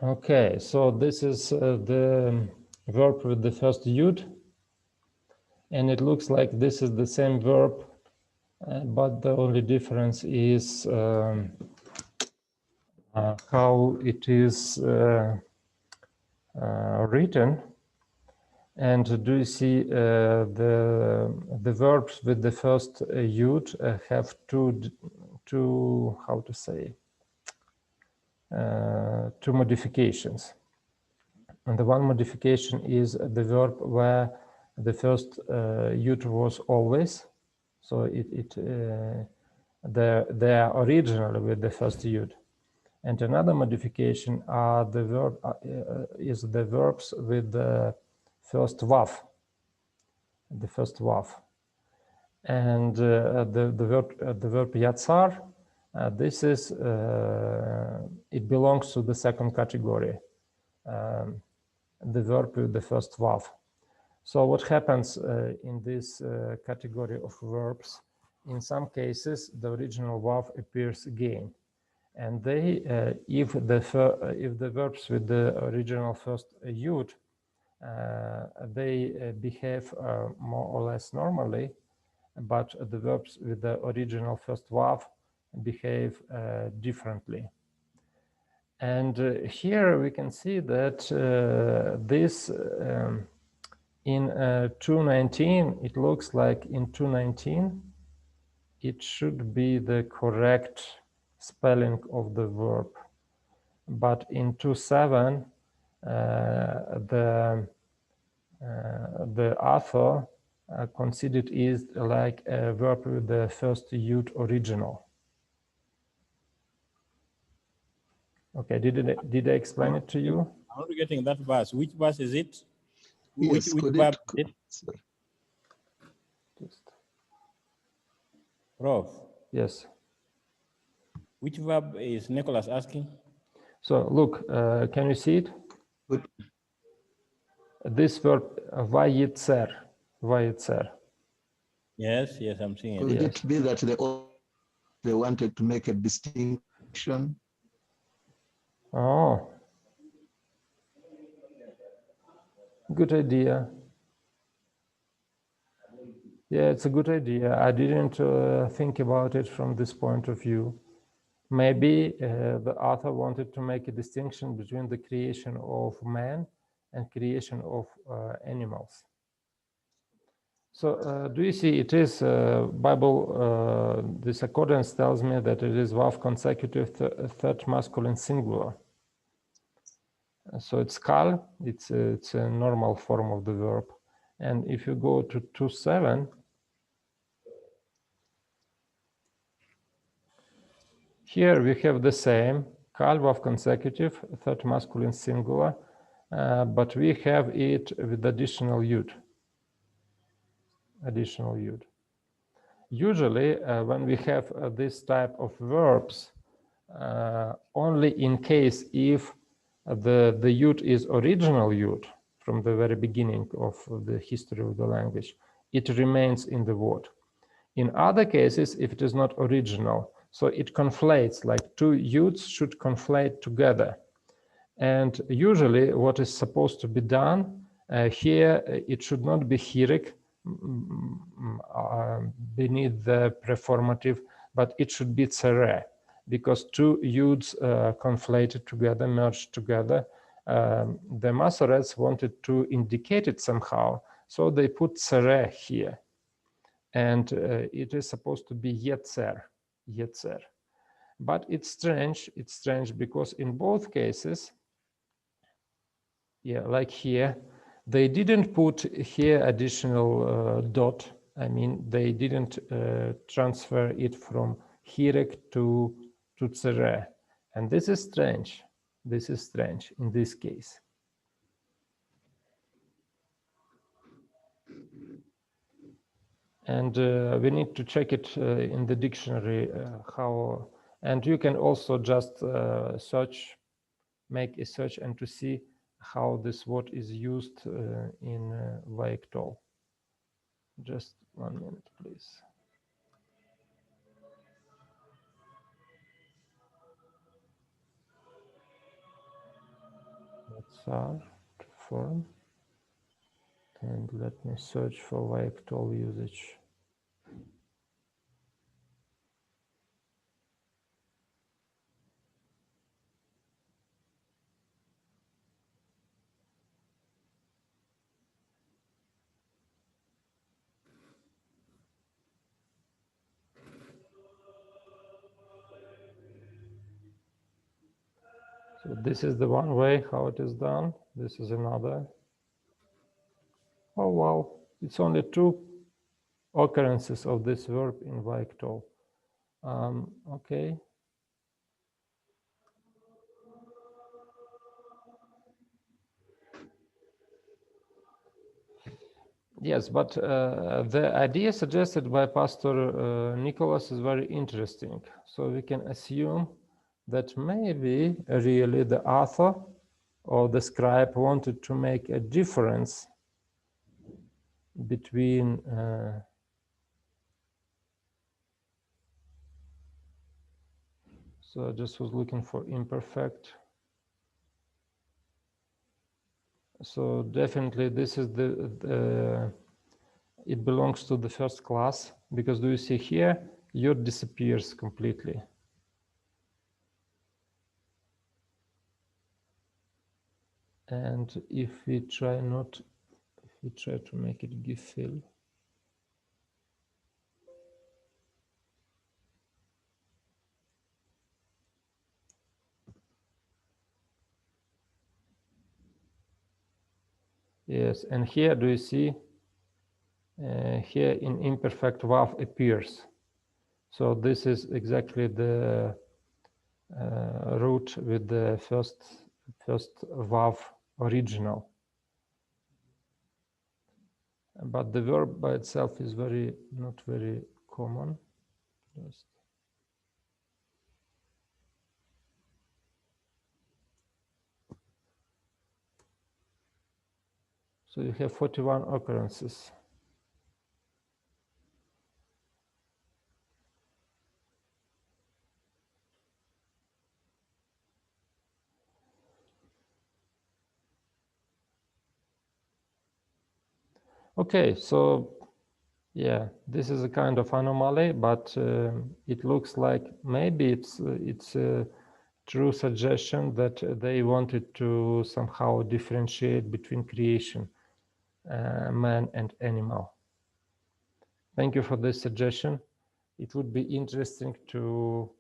Okay, so this is the verb with the first yud, and it looks like this is the same verb, but the only difference is how it is written. And do you see the verbs with the first yud have two how to say, two modifications. And the one modification is the verb where the first yud was always, so they are originally with the first yud. And another modification are the verb is the verbs with the first vav, the first vav. And the verb yatsar, this is it belongs to the second category, the verb with the first vav. So what happens in this category of verbs? In some cases, the original vav appears again, and they, if the verbs with the original first yud, they behave more or less normally, but the verbs with the original first vav behave differently. And here we can see that this in 2:19, it looks like in 2:19 it should be the correct spelling of the verb, but in 2:7 the author considered it like a verb with the first yud original. Okay, did I explain it to you? I'm not getting that verse. Which verse is it? Yes, which verb is it? Prof. Yes. Which verb is Nicholas asking? So look, can you see it? Good. This verb, vayitzer. Yes, I'm seeing it. Could it be that they wanted to make a distinction? Oh, good idea. Yeah, it's a good idea. I didn't think about it from this point of view. Maybe the author wanted to make a distinction between the creation of man and creation of animals. So do you see it is Bible, this accordance tells me that it is Vav consecutive third masculine singular. So it's kal, it's a normal form of the verb. And if you go to 2.7, here we have the same kal, Vav consecutive, third masculine singular, but we have it with additional yud. Additional yud. Usually, when we have this type of verbs, only in case if the yud is original yud from the very beginning of the history of the language, it remains in the word. In other cases, if it is not original, so it conflates, like two yuds should conflate together. And usually what is supposed to be done here, it should not be hirik beneath the preformative, but it should be tsere, because two yuds conflated together, merged together. The Masoretes wanted to indicate it somehow, so they put tsere here. And it is supposed to be yetzer, yetzer. But it's strange because in both cases, yeah, like here, they didn't put here additional dot. I mean, they didn't transfer it from hirek to tsere. And this is strange. This is strange in this case. And we need to check it in the dictionary how, and you can also just search, make a search and to see how this word is used in Vaiktol. Just 1 minute, please. That's our form. And let me search for Vaiktol usage. So this is the one way how it is done. This is another. Oh, wow. It's only 2 occurrences of this verb in Vaiktol. Okay. Yes, but the idea suggested by Pastor Nicholas is very interesting. So we can assume that maybe really the author or the scribe wanted to make a difference between so I just was looking for imperfect. So definitely this is the it belongs to the first class, because do you see here, yod disappears completely. And if we try to make it give fill, yes, and here do you see here in imperfect vav appears. So this is exactly the root with the first vav original. But the verb by itself is not very common. Just so you have 41 occurrences. Okay, so yeah, this is a kind of anomaly, but it looks like maybe it's a true suggestion that they wanted to somehow differentiate between creation, man and animal. Thank you for this suggestion. It would be interesting to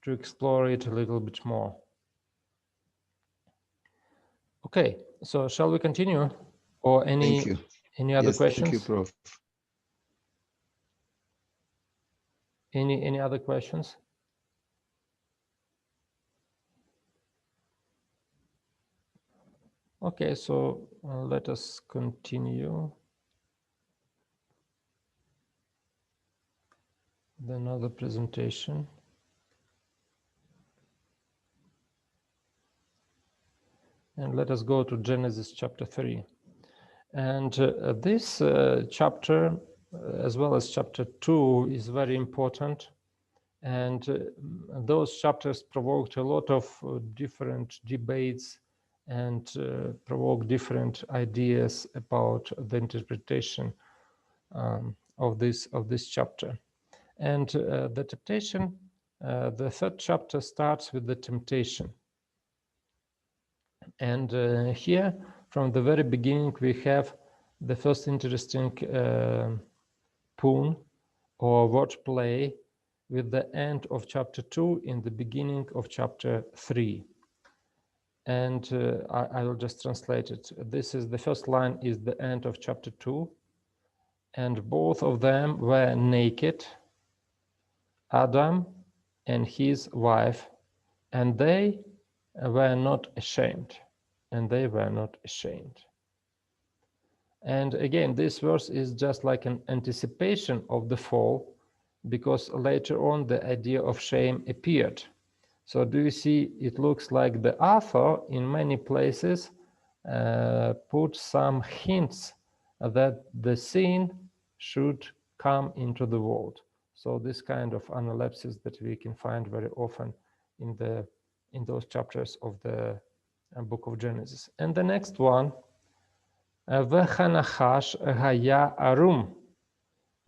explore it a little bit more. Okay, so shall we continue, or any other questions? Thank you, Prof. Any other questions? Okay, so let us continue. Another presentation. And let us go to Genesis chapter 3. And this chapter, as well as chapter 2, is very important. And those chapters provoked a lot of different debates and provoke different ideas about the interpretation of this chapter. And the temptation, the third chapter starts with the temptation. And here, from the very beginning, we have the first interesting pun or wordplay with the end of chapter 2 in the beginning of chapter 3. And I will just translate it. This is the first line is the end of chapter 2. And both of them were naked, Adam and his wife, and they were not ashamed. And they were not ashamed. And again, this verse is just like an anticipation of the fall, because later on the idea of shame appeared. So do you see, it looks like the author in many places put some hints that the sin should come into the world. So this kind of analepsis that we can find very often in those chapters of the book of Genesis. And the next one, V'chanachash haya arum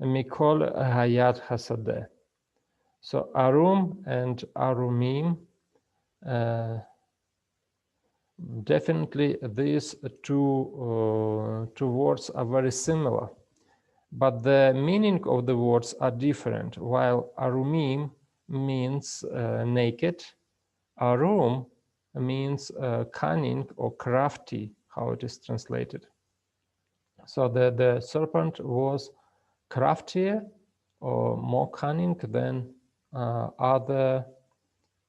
mikol hayat hasadeh. So arum and arumim, definitely these two words are very similar, but the meaning of the words are different. While arumim means naked, arum means cunning or crafty, how it is translated. So the serpent was craftier or more cunning than other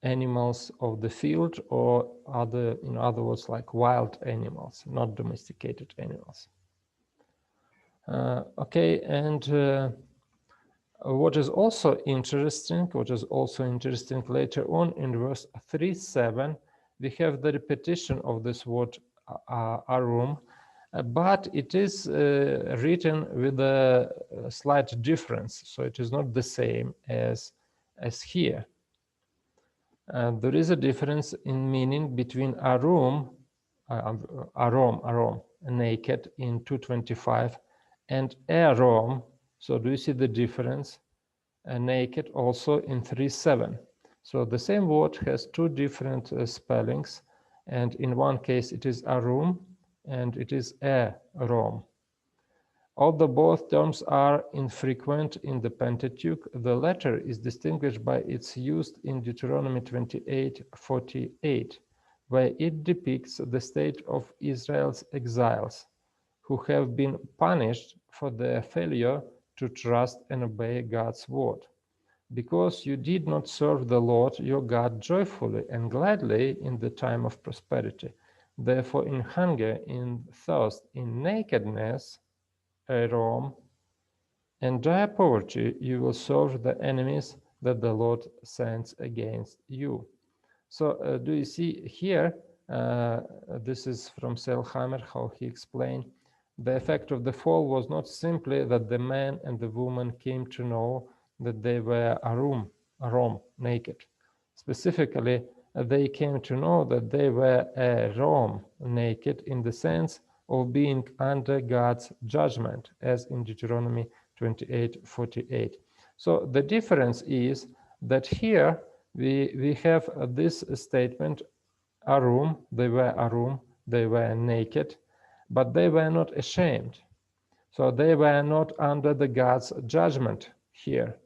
animals of the field, or other, in other words, like wild animals, not domesticated animals. Okay, and what is also interesting later on in verse 3:7, we have the repetition of this word arum, but it is written with a slight difference, so it is not the same as here. There is a difference in meaning between arum, naked in 2:25, and arom. So do you see the difference? Naked also in 3:7. So the same word has two different spellings, and in one case it is arum and it is arom. Although both terms are infrequent in the Pentateuch, the latter is distinguished by its use in Deuteronomy 28:48, where it depicts the state of Israel's exiles, who have been punished for their failure to trust and obey God's word. Because you did not serve the Lord your God joyfully and gladly in the time of prosperity. Therefore, in hunger, in thirst, in nakedness, arom, and dire poverty, you will serve the enemies that the Lord sends against you. So do you see here, this is from Selheimer, how he explained, the effect of the fall was not simply that the man and the woman came to know that they were arom, naked. Specifically, they came to know that they were arom, naked, in the sense of being under God's judgment, as in Deuteronomy 28:48. So the difference is that here we have this statement, arum, they were naked, but they were not ashamed. So they were not under the God's judgment here.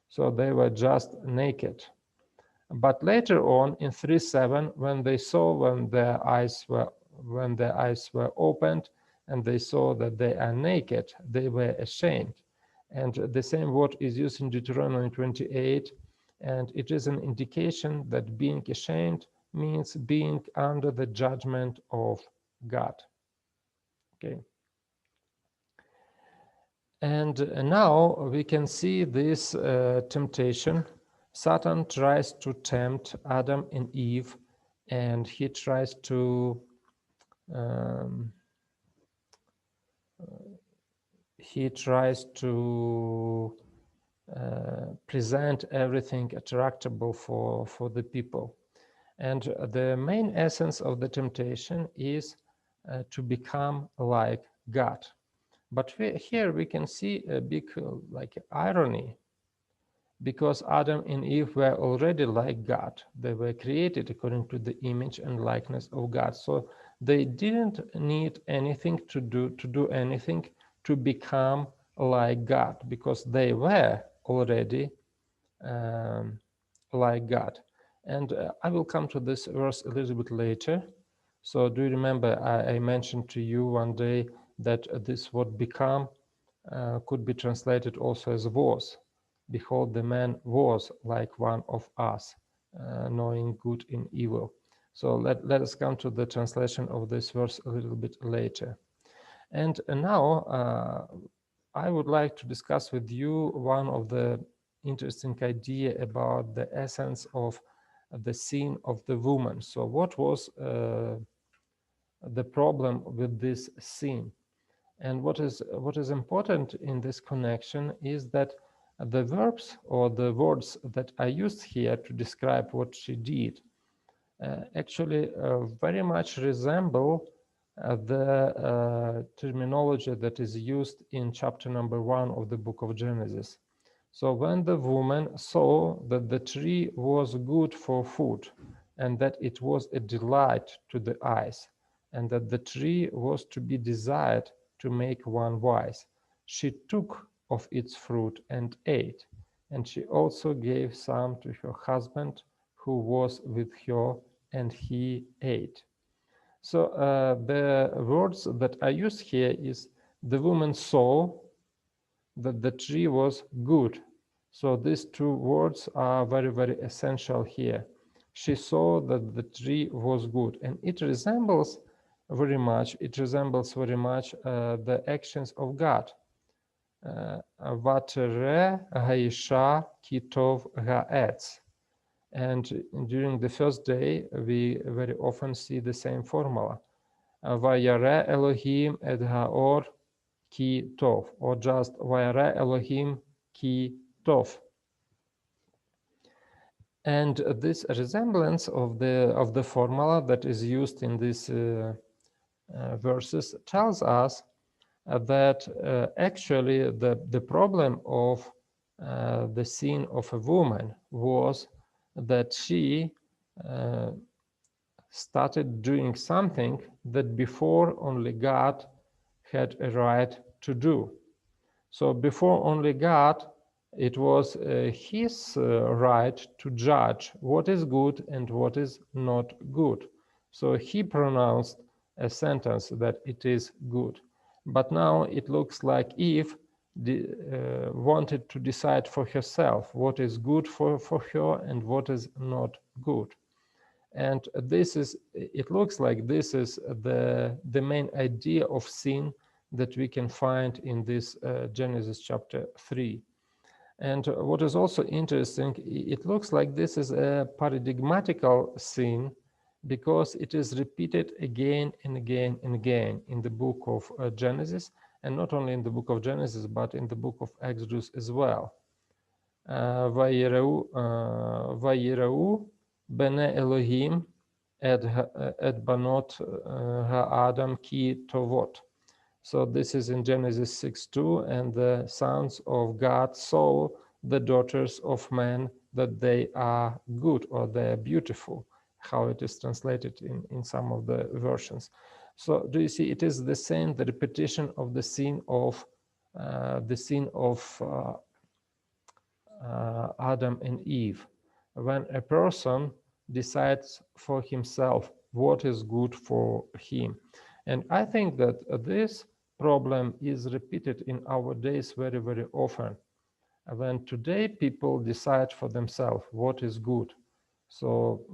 So they were just naked. But later on in 3:7, when they saw, when their eyes were opened, and they saw that they are naked, they were ashamed. And the same word is used in Deuteronomy 28, and it is an indication that being ashamed means being under the judgment of God. Okay. And now we can see this temptation. Satan tries to tempt Adam and Eve, and he tries to present everything attractable for the people. And the main essence of the temptation is to become like God. But here we can see a big irony, because Adam and Eve were already like God. They were created according to the image and likeness of God. So they didn't need anything to do anything to become like God, because they were already like God. And I will come to this verse a little bit later. So do you remember I mentioned to you one day that this word become could be translated also as was. Behold, the man was like one of us, knowing good and evil. So let us come to the translation of this verse a little bit later. And now I would like to discuss with you one of the interesting idea about the essence of the sin of the woman. So what was the problem with this sin? And what is important in this connection is that the verbs or the words that are used here to describe what she did actually very much resemble the terminology that is used in chapter number 1 of the book of Genesis. So when the woman saw that the tree was good for food, and that it was a delight to the eyes, and that the tree was to be desired to make one wise, she took of its fruit and ate, and she also gave some to her husband who was with her, and he ate. So the words that I use here is the woman saw that the tree was good. So these two words are very, very essential here. She saw that the tree was good, and it resembles very much the actions of God. Vatere haisha kitov ha'etz. And during the first day, we very often see the same formula. Vayare Elohim et haor ki tov, or just Vayare Elohim ki tov. And this resemblance of the formula that is used in these verses tells us that actually the problem of the sin of a woman was that she started doing something that before only God had a right to do. So before only God, it was his right to judge what is good and what is not good. So he pronounced a sentence that it is good. But now it looks like Eve wanted to decide for herself what is good for her and what is not good. And it looks like this is the main idea of sin that we can find in this Genesis chapter 3. And what is also interesting, it looks like this is a paradigmatical sin because it is repeated again and again and again in the book of Genesis, and not only in the book of Genesis, but in the book of Exodus as well. Vayirau bene Elohim et banot ha'adam ki tovot. So this is in Genesis 6:2, and the sons of God saw the daughters of men that they are good, or they are beautiful, how it is translated in some of the versions. So do you see, it is the same, the repetition of the sin of Adam and Eve. When a person decides for himself what is good for him. And I think that this problem is repeated in our days very, very often. When today people decide for themselves what is good. So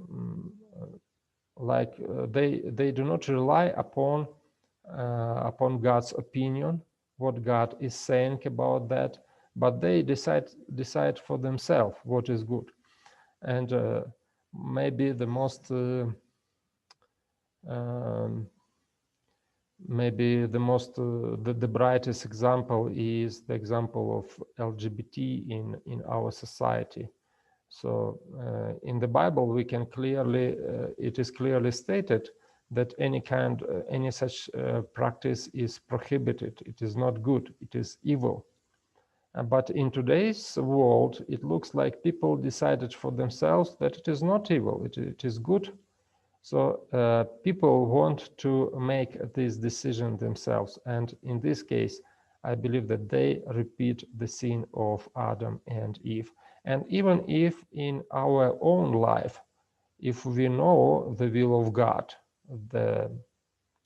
they do not rely upon God's opinion, what God is saying about that, but they decide for themselves what is good. And maybe the most the brightest example is the example of LGBT in our society. So in the Bible, we can clearly, it is clearly stated that any such practice is prohibited. It is not good. It is evil. But in today's world, it looks like people decided for themselves that it is not evil. It is good. So people want to make this decision themselves. And in this case, I believe that they repeat the sin of Adam and Eve. And even if in our own life, if we know the will of God,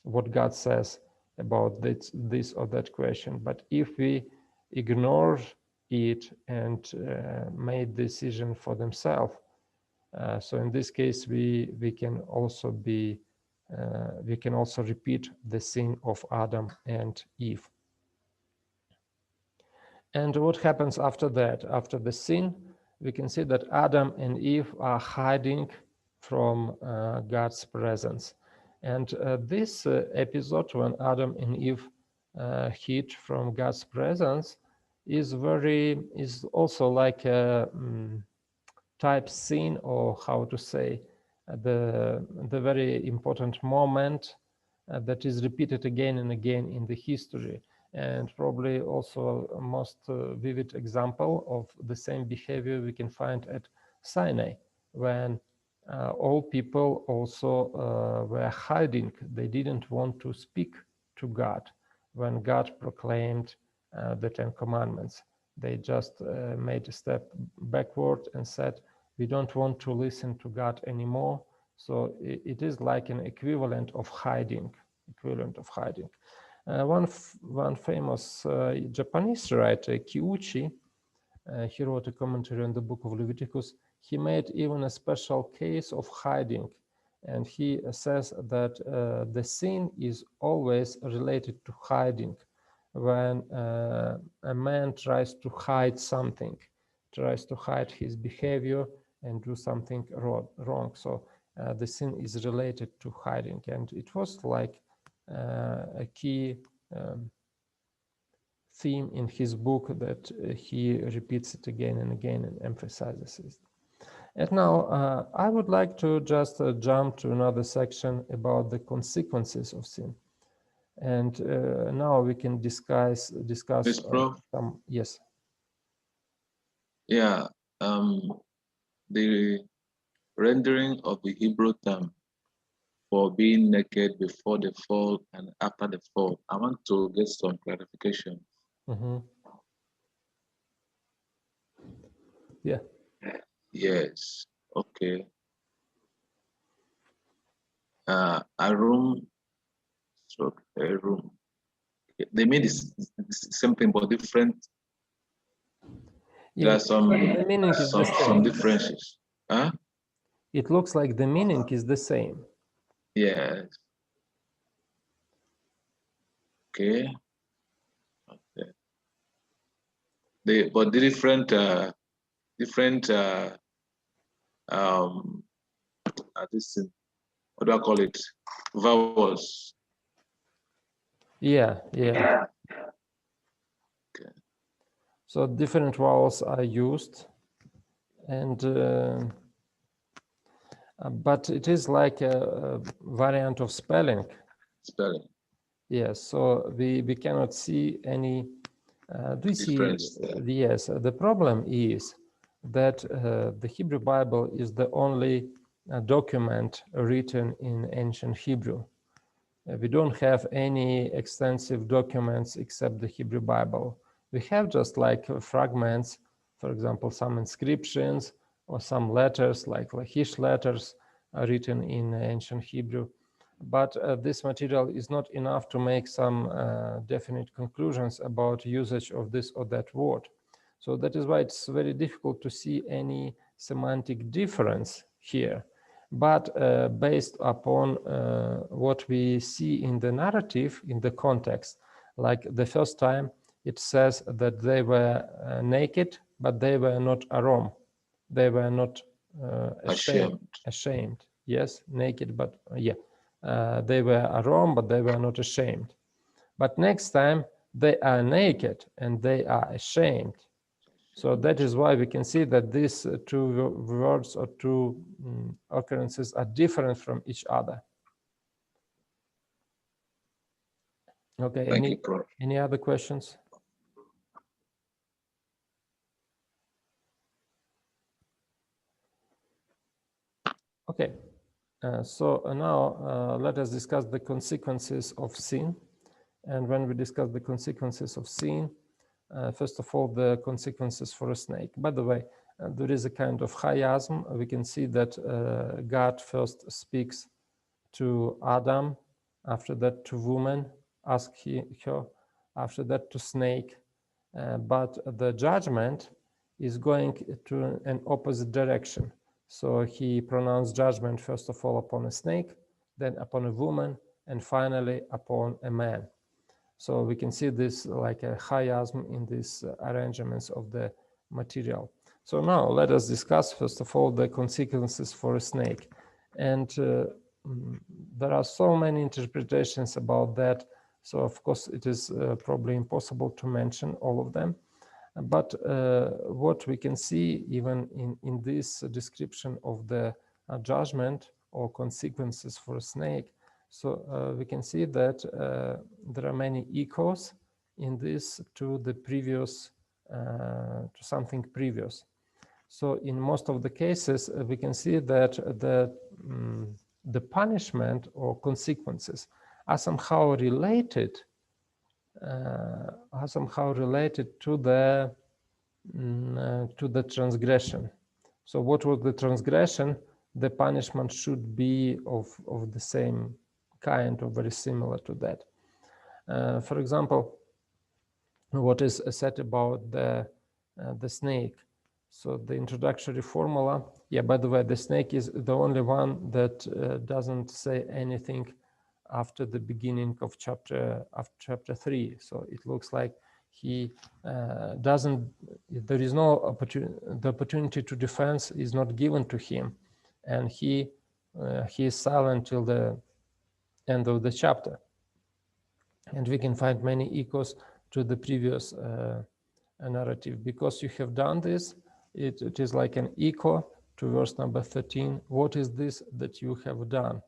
what God says about this or that question, but if we ignore it and made decision for themselves, so in this case, we can also repeat the sin of Adam and Eve. And what happens after that? After the sin, we can see that Adam and Eve are hiding from God's presence. And this episode, when Adam and Eve hid from God's presence, is also like a type scene, or how to say, the very important moment that is repeated again and again in the history, and probably also a most vivid example of the same behavior we can find at Sinai, when all people also were hiding. They didn't want to speak to God when God proclaimed the Ten Commandments. They just made a step backward and said, we don't want to listen to God anymore. So it is like an equivalent of hiding. One famous Japanese writer, Kiuchi, he wrote a commentary on the book of Leviticus. He made even a special case of hiding. And he says that the sin is always related to hiding. When a man tries to hide something, tries to hide his behavior and do something wrong. So the sin is related to hiding. And it was like a key theme in his book that he repeats it again and again and emphasizes it. And now I would like to just jump to another section about the consequences of sin. And now we can discuss some, yes. Yeah, the rendering of the Hebrew term for being naked before the fall and after the fall. I want to get some clarification. Mm-hmm. Yeah. Yes. Okay. A room. They mean the same thing but different. Yeah, there are some the meaning is the same. Some differences. Huh? It looks like the meaning is the same. Yes. Okay. But the different this thing, what do I call it? Vowels. Yeah. Okay. So different vowels are used, and but it is like a variant of spelling. Spelling. Yes. So we cannot see any. Do you see? Yes. The problem is that the Hebrew Bible is the only document written in ancient Hebrew. We don't have any extensive documents except the Hebrew Bible. We have just like fragments, for example, some inscriptions or some letters like Lachish letters written in ancient Hebrew. But this material is not enough to make some definite conclusions about usage of this or that word. So that is why it's very difficult to see any semantic difference here. But based upon what we see in the narrative, in the context, like the first time it says that they were naked, but they were not arom. They were not ashamed. Yes, naked, but yeah. They were arom, but they were not ashamed. But next time they are naked and they are ashamed. So that is why we can see that these two words or two occurrences are different from each other. Okay, any other questions? Okay, so now let us discuss the consequences of sin. And when we discuss the consequences of sin, first of all, the consequences for a snake. By the way, there is a kind of chiasm. We can see that God first speaks to Adam, after that to woman, ask her, after that to snake. But the judgment is going to an opposite direction. So he pronounced judgment first of all upon a snake, then upon a woman, and finally upon a man. So we can see this like a chiasm in these arrangements of the material. So now let us discuss first of all the consequences for a snake. And there are so many interpretations about that. So of course it is probably impossible to mention all of them. But what we can see even in this description of the judgment or consequences for a snake, so we can see that there are many echoes in this to the previous, to something previous. So in most of the cases, we can see that the punishment or consequences are somehow related to the transgression. So what was the transgression? The punishment should be of the same kind or very similar to that. For example, what is said about the snake? So the introductory formula, yeah, by the way, the snake is the only one that doesn't say anything after the beginning of chapter 3. So it looks like he doesn't, there is no opportunity, the opportunity to defense is not given to him, and he is silent till the end of the chapter. And we can find many echoes to the previous narrative. Because you have done this, it is like an echo to verse number 13. What is this that you have done?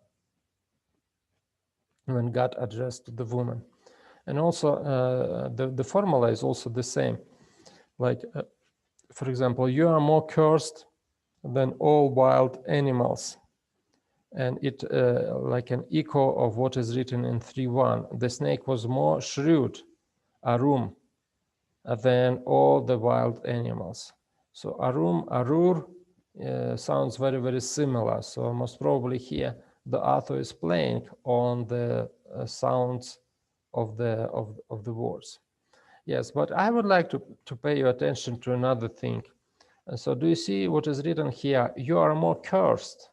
When God addressed the woman. And also the formula is also the same. Like, for example, you are more cursed than all wild animals. And it like an echo of what is written in 3:1. The snake was more shrewd, arum, than all the wild animals. So arum, arur sounds very, very similar. So most probably here the author is playing on the sounds of the words. Yes, but I would like to pay your attention to another thing. So do you see what is written here? You are more cursed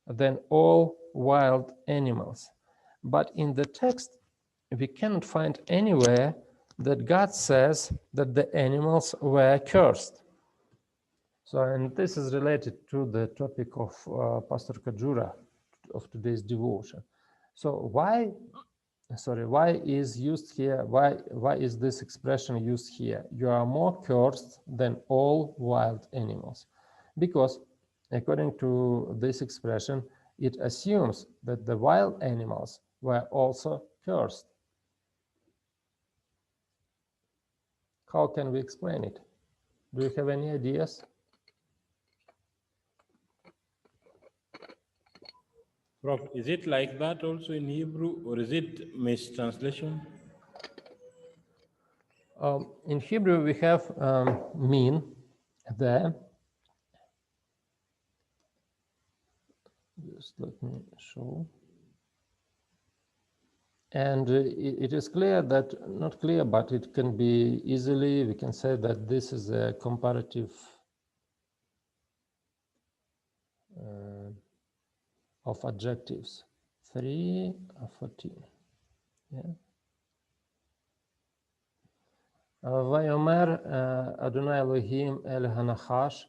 than all wild animals. But in the text, we cannot find anywhere that God says that the animals were cursed. So, and this is related to the topic of Pastor Kajura of today's devotion. So why is used here, why is this expression used here? You are more cursed than all wild animals. Because according to this expression, it assumes that the wild animals were also cursed. How can we explain it? Do you have any ideas? Prof, is it like that also in Hebrew, or is it mistranslation? In Hebrew, we have mean there. Just let me show. And it is clear that, not clear, but it can be easily, we can say that this is a comparative of adjectives. 3:14. Yeah. Vayomer Adonai Elohim el Hanachash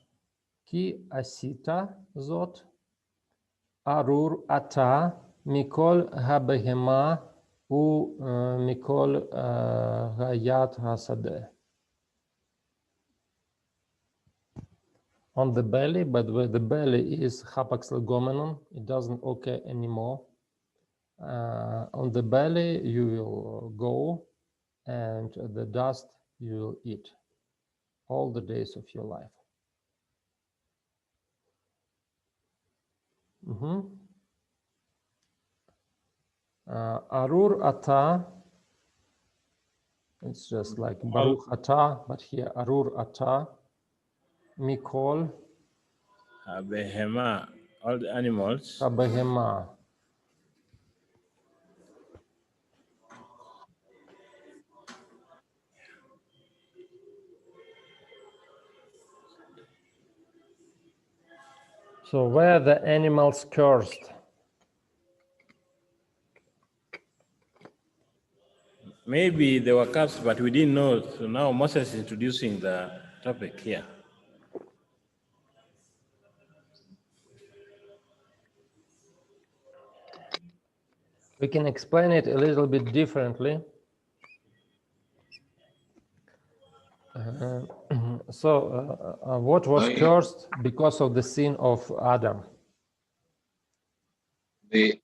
ki asita zot arur ata mikol habehema u mikol hayat hasadeh. On the belly, but where the belly is hapax legomenon, it doesn't occur anymore. On the belly, you will go, and the dust you will eat all the days of your life. Arur ata, it's just like Baruch ata, but here Arur ata, Mikol, Behema, all the animals. Kabehema. So were the animals cursed? Maybe they were cursed, but we didn't know. So now Moses is introducing the topic here. We can explain it a little bit differently. What was cursed because of the sin of Adam? The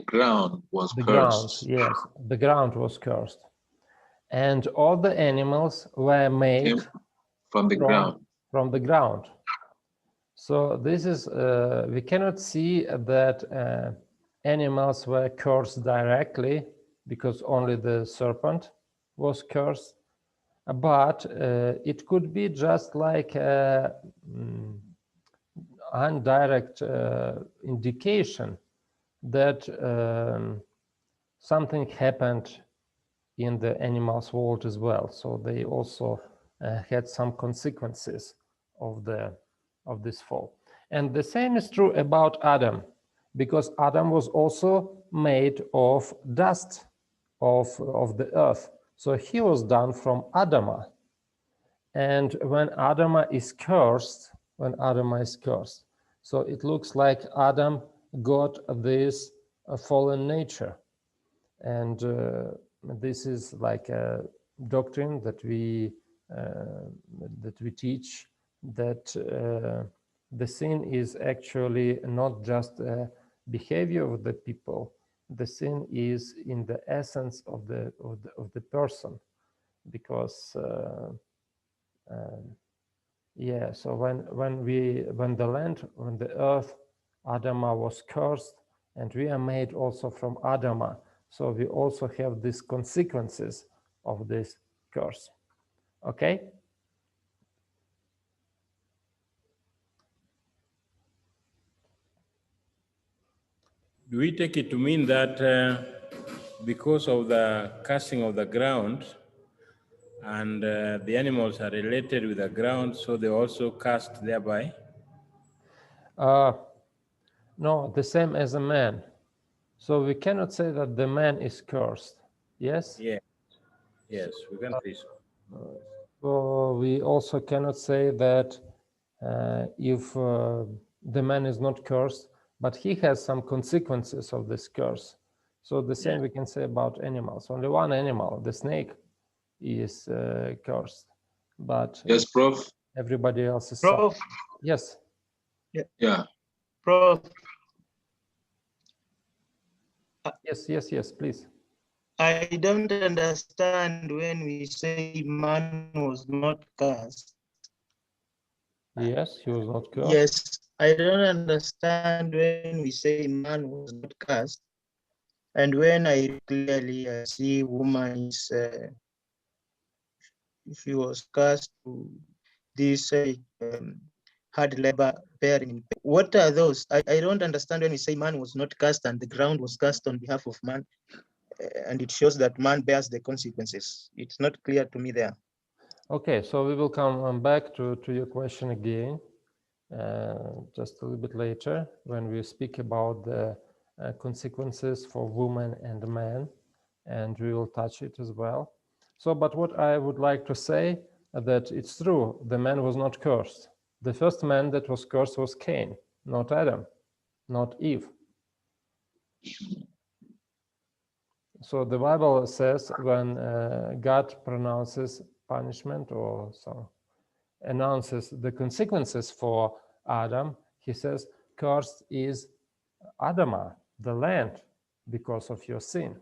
ground was the cursed. Ground, yes, the ground was cursed. And all the animals were made from the ground. From the ground. So this is, we cannot see that animals were cursed directly because only the serpent was cursed. But it could be just like an indirect indication that something happened in the animals' world as well. So they also had some consequences of this fall. And the same is true about Adam, because Adam was also made of dust of the earth. So he was done from Adamah. And when Adamah is cursed, so it looks like Adam got this fallen nature. And this is like a doctrine that we teach, that the sin is actually not just a behavior of the people. The sin is in the essence of the person, because so when the earth, Adamah, was cursed, and we are made also from Adamah, so we also have these consequences of this curse. Okay? Do we take it to mean that because of the cursing of the ground, and the animals are related with the ground, so they also cursed thereby? No, the same as a man. So we cannot say that the man is cursed. Yes? Yeah. Yes, we can say so. So we also cannot say that if the man is not cursed, but he has some consequences of this curse. So the same we can say about animals. Only one animal, the snake, is cursed, but yes, Prof. Everybody else is. Prof. Yes. Yeah. Prof. Yes, please. I don't understand when we say man was not cursed. Yes, he was not cursed. Yes, I don't understand when we say man was not cursed, and when I clearly see woman is she was cursed to this hard labor bearing. What are those? I don't understand when we say man was not cursed and the ground was cursed on behalf of man, and it shows that man bears the consequences. It's not clear to me there. Okay, so we will come back to your question again, just a little bit later when we speak about the consequences for woman and man, and we will touch it as well. So, but what I would like to say that it's true, the man was not cursed. The first man that was cursed was Cain, not Adam, not Eve. So the Bible says when God pronounces punishment or so announces the consequences for Adam, he says, cursed is Adamah, the land, because of your sin.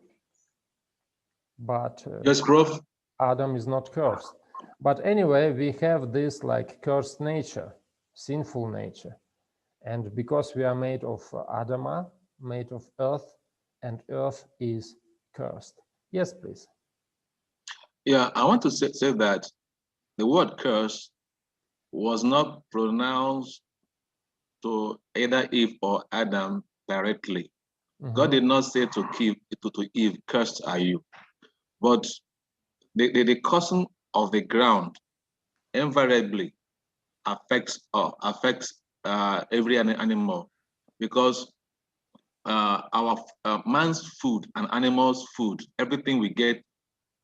But yes, Prof. Adam is not cursed. But anyway, we have this like cursed nature, sinful nature. And because we are made of Adamah, made of earth, and earth is cursed. Yes, please. Yeah, I want to say that the word curse was not pronounced to either Eve or Adam directly. God did not say to Eve, cursed are you. But the cursing of the ground invariably affects every animal, because our man's food and animals' food, everything we get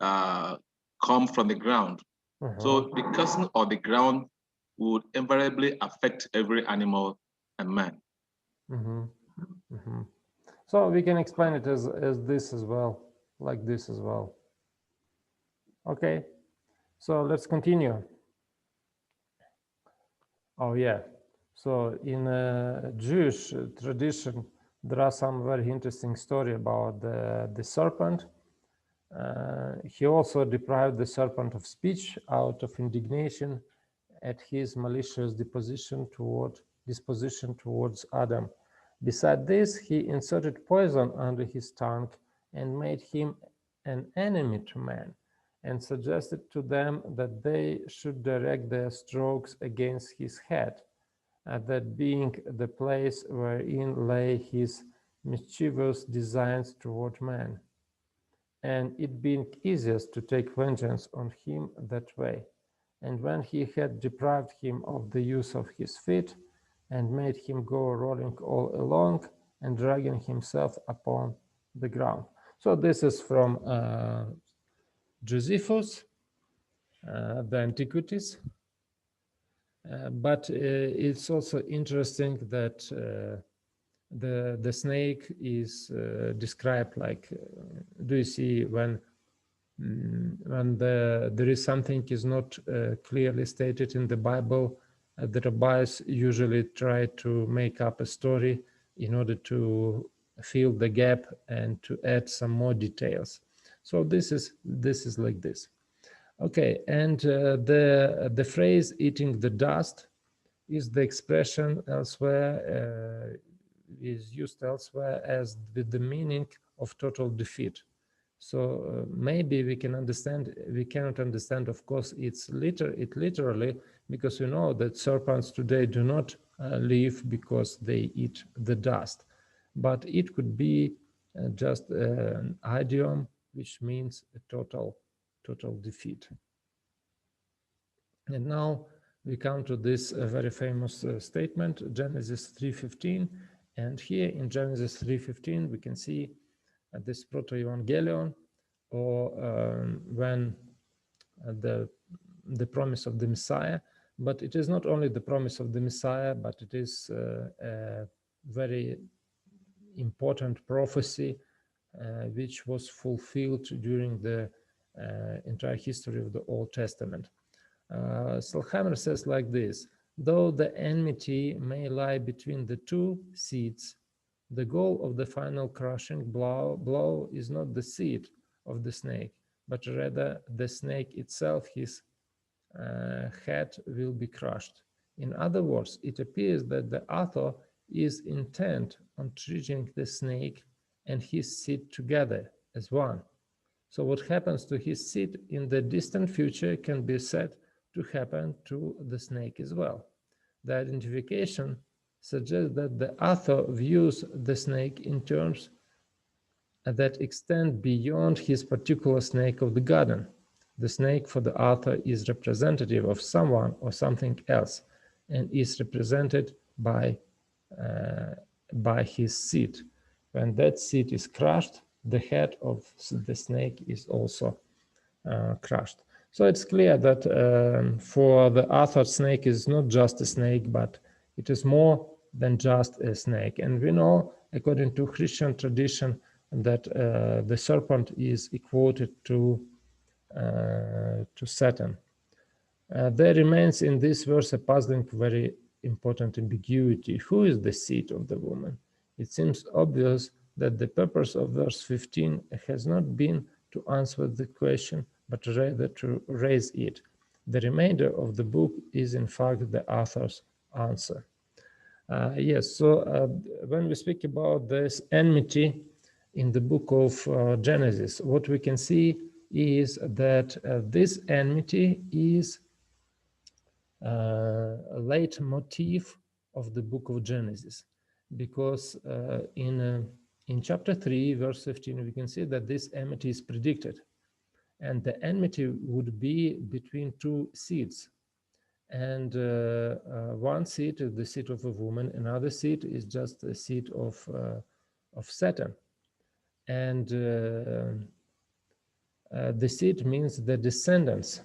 come from the ground. So the cursing of the ground would invariably affect every animal and man. So we can explain it as this as well, like this as well. Okay, so let's continue. Oh yeah, so in Jewish tradition, there are some very interesting story about the serpent. He also deprived the serpent of speech out of indignation at his malicious disposition towards Adam. Beside this, he inserted poison under his tongue and made him an enemy to man, and suggested to them that they should direct their strokes against his head, that being the place wherein lay his mischievous designs toward man, and it being easiest to take vengeance on him that way. And when he had deprived him of the use of his feet, and made him go rolling all along, and dragging himself upon the ground. So this is from Josephus, the Antiquities. But it's also interesting that the snake is described like, do you see when there is something is not clearly stated in the Bible, the rabbis usually try to make up a story in order to fill the gap and to add some more details. So this is like this. Okay, and the phrase "eating the dust" is the expression elsewhere is used elsewhere as with the meaning of total defeat. So maybe we cannot understand, of course, it literally, because we know that serpents today do not live because they eat the dust. But it could be just an idiom which means a total defeat. And now we come to this very famous statement, Genesis 3:15. And here in Genesis 3:15, we can see this proto-evangelion, or when the promise of the Messiah. But it is not only the promise of the Messiah, but it is a very important prophecy which was fulfilled during the entire history of the Old Testament. Selhammer says like this: though the enmity may lie between the two seeds, the goal of the final crushing blow is not the seed of the snake, but rather the snake itself. His head will be crushed. In other words, it appears that the author is intent on treating the snake and his seed together as one. So what happens to his seed in the distant future can be said to happen to the snake as well. The identification suggests that the author views the snake in terms that extend beyond his particular snake of the garden. The snake for the author is representative of someone or something else and is represented by his seed. When that seed is crushed, the head of the snake is also crushed. So it's clear that for the author, snake is not just a snake, but it is more than just a snake. And we know, according to Christian tradition, that the serpent is equated to Satan. There remains in this verse a puzzling, very important ambiguity. Who is the seed of the woman? It seems obvious that the purpose of verse 15 has not been to answer the question, but rather to raise it. The remainder of the book is in fact the author's answer. Yes, so when we speak about this enmity in the book of Genesis, what we can see is that this enmity is a leitmotif of the book of Genesis, because in chapter 3, verse 15, we can see that this enmity is predicted, and the enmity would be between two seeds. And one seed is the seed of a woman, another seed is just a seed of Satan. And the seed means the descendants.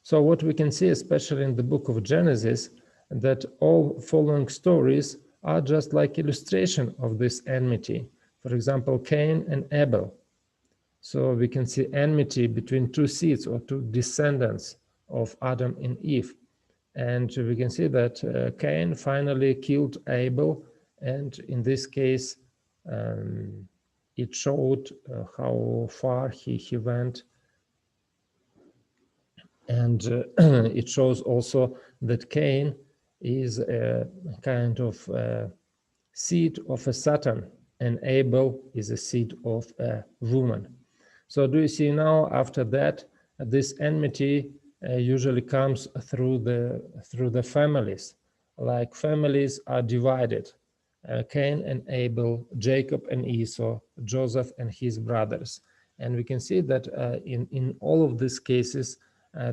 So what we can see, especially in the book of Genesis, that all following stories are just like illustration of this enmity. For example, Cain and Abel. So we can see enmity between two seeds or two descendants of Adam and Eve. And we can see that Cain finally killed Abel, and in this case, it showed how far he went. And it shows also that Cain is a kind of seed of a Satan, and Abel is a seed of a woman. So do you see now, after that, this enmity usually comes through the families. Like families are divided. Cain and Abel, Jacob and Esau, Joseph and his brothers. And we can see that in all of these cases,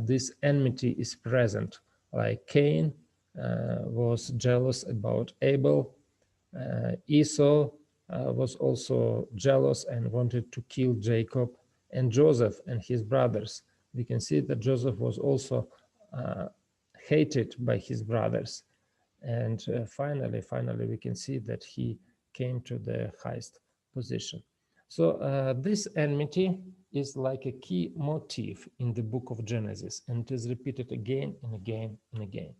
this enmity is present. Like Cain was jealous about Abel. Esau was also jealous and wanted to kill Jacob. And Joseph and his brothers. We can see that Joseph was also hated by his brothers. And finally, we can see that he came to the highest position. So this enmity is like a key motif in the book of Genesis, and it is repeated again and again and again.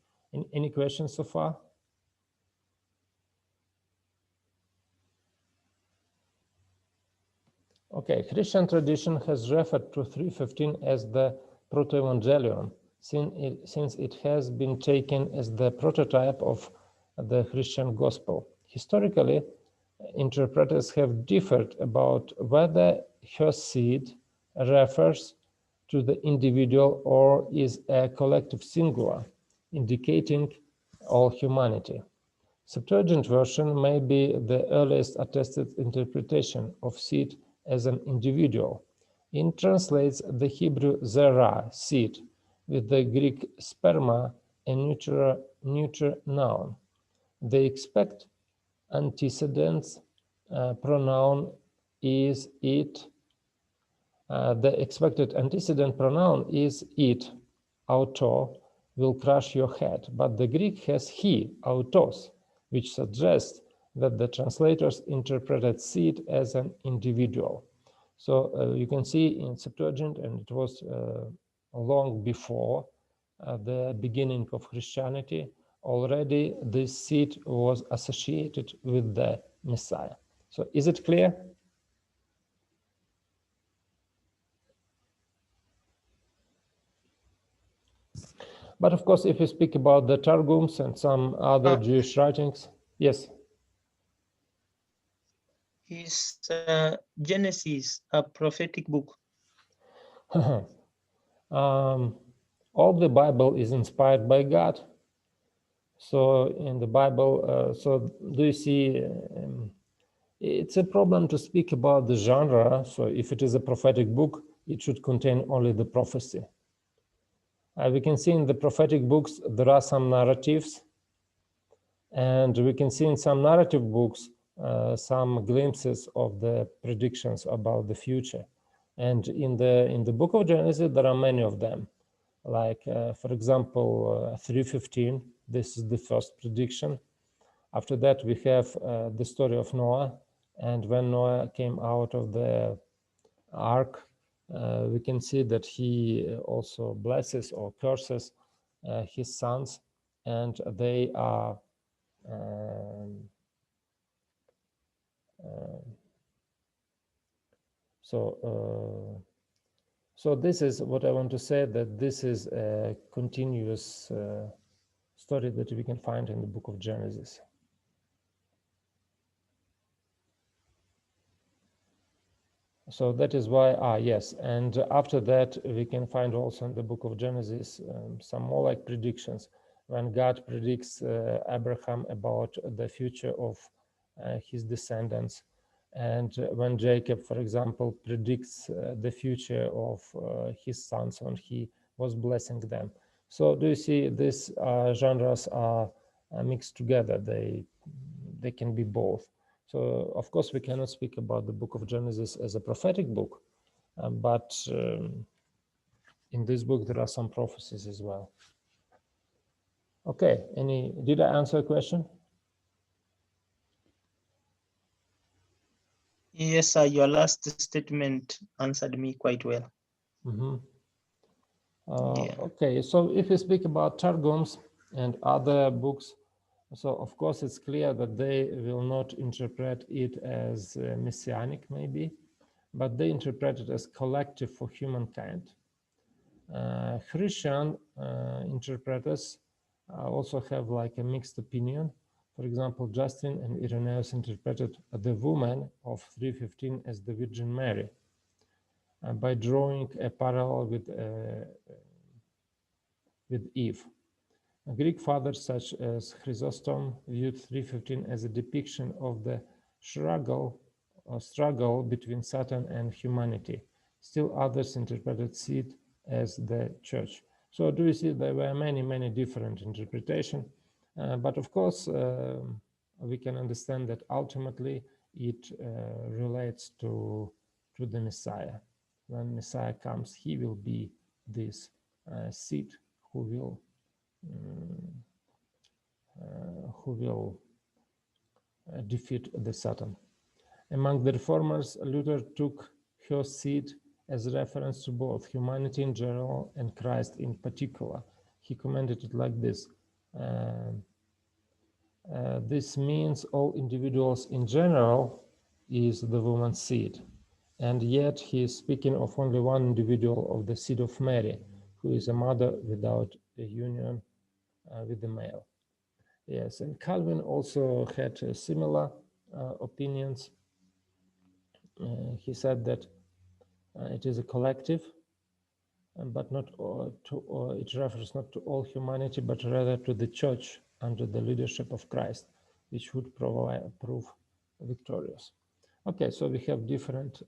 Any questions so far? Okay, Christian tradition has referred to 3:15 as the Proto-Evangelion, since it has been taken as the prototype of the Christian gospel. Historically, interpreters have differed about whether her seed refers to the individual or is a collective singular, indicating all humanity. Septuagint version may be the earliest attested interpretation of seed as an individual. It translates the Hebrew zerah, seed, with the Greek sperma, a neuter noun. The expect antecedents pronoun is it. The expected antecedent pronoun is it, auto, will crush your head, but the Greek has he, autos, which suggests that the translators interpreted seed as an individual. So you can see in Septuagint, and it was long before the beginning of Christianity, already this seed was associated with the Messiah. So is it clear? But of course, if you speak about the Targums and some other Jewish writings, yes. Is Genesis a prophetic book? All the Bible is inspired by God. So in the Bible, so do you see, it's a problem to speak about the genre. So if it is a prophetic book, it should contain only the prophecy. We can see in the prophetic books, there are some narratives, and we can see in some narrative books, some glimpses of the predictions about the future. And in the book of Genesis, there are many of them. Like, for example, 3:15, this is the first prediction. After that, we have the story of Noah. And when Noah came out of the ark, we can see that he also blesses or curses his sons, and they are so this is what I want to say, that this is a continuous story that we can find in the book of Genesis. So that is why, yes, and after that we can find also in the book of Genesis some more like predictions, when God predicts Abraham about the future of his descendants, and when Jacob, for example, predicts the future of his sons when he was blessing them. So do you see, these genres are mixed together, they can be both. So, of course, we cannot speak about the book of Genesis as a prophetic book, but in this book there are some prophecies as well. Okay, did I answer a question? Yes, sir, your last statement answered me quite well. Mm-hmm. Okay, so if we speak about Targums and other books, so of course it's clear that they will not interpret it as messianic maybe, but they interpret it as collective for humankind. Christian interpreters also have like a mixed opinion. For example, Justin and Irenaeus interpreted the woman of 3:15 as the Virgin Mary by drawing a parallel with Eve. Greek fathers such as Chrysostom viewed 3:15 as a depiction of the struggle between Satan and humanity. Still others interpreted seed as the church. So do you see, there were many different interpretations, but of course we can understand that ultimately it relates to the Messiah. When Messiah comes, he will be this seed who will defeat the Satan. Among the reformers, Luther took her seed as reference to both humanity in general and Christ in particular. He commented it like this. This means all individuals in general is the woman's seed. And yet he is speaking of only one individual, of the seed of Mary, who is a mother without a union with the male. Yes, and Calvin also had similar opinions. He said that it is a collective, but not it refers not to all humanity, but rather to the church under the leadership of Christ, which would prove victorious. Okay, so we have different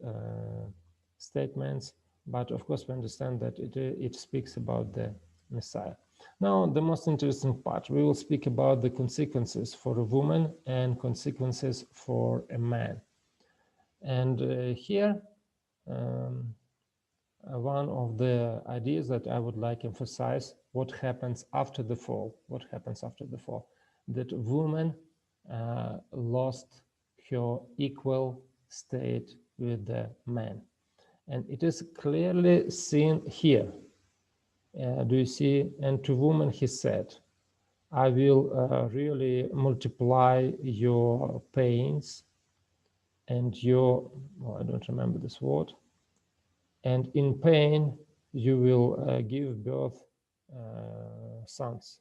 statements, but of course we understand that it speaks about the Messiah. Now, the most interesting part, we will speak about the consequences for a woman and consequences for a man. And here, one of the ideas that I would like to emphasize, what happens after the fall. What happens after the fall? That woman lost her equal state with the man. And it is clearly seen here. Do you see? And to woman he said, I will really multiply your pains and your, well, I don't remember this word, and in pain you will give birth sons,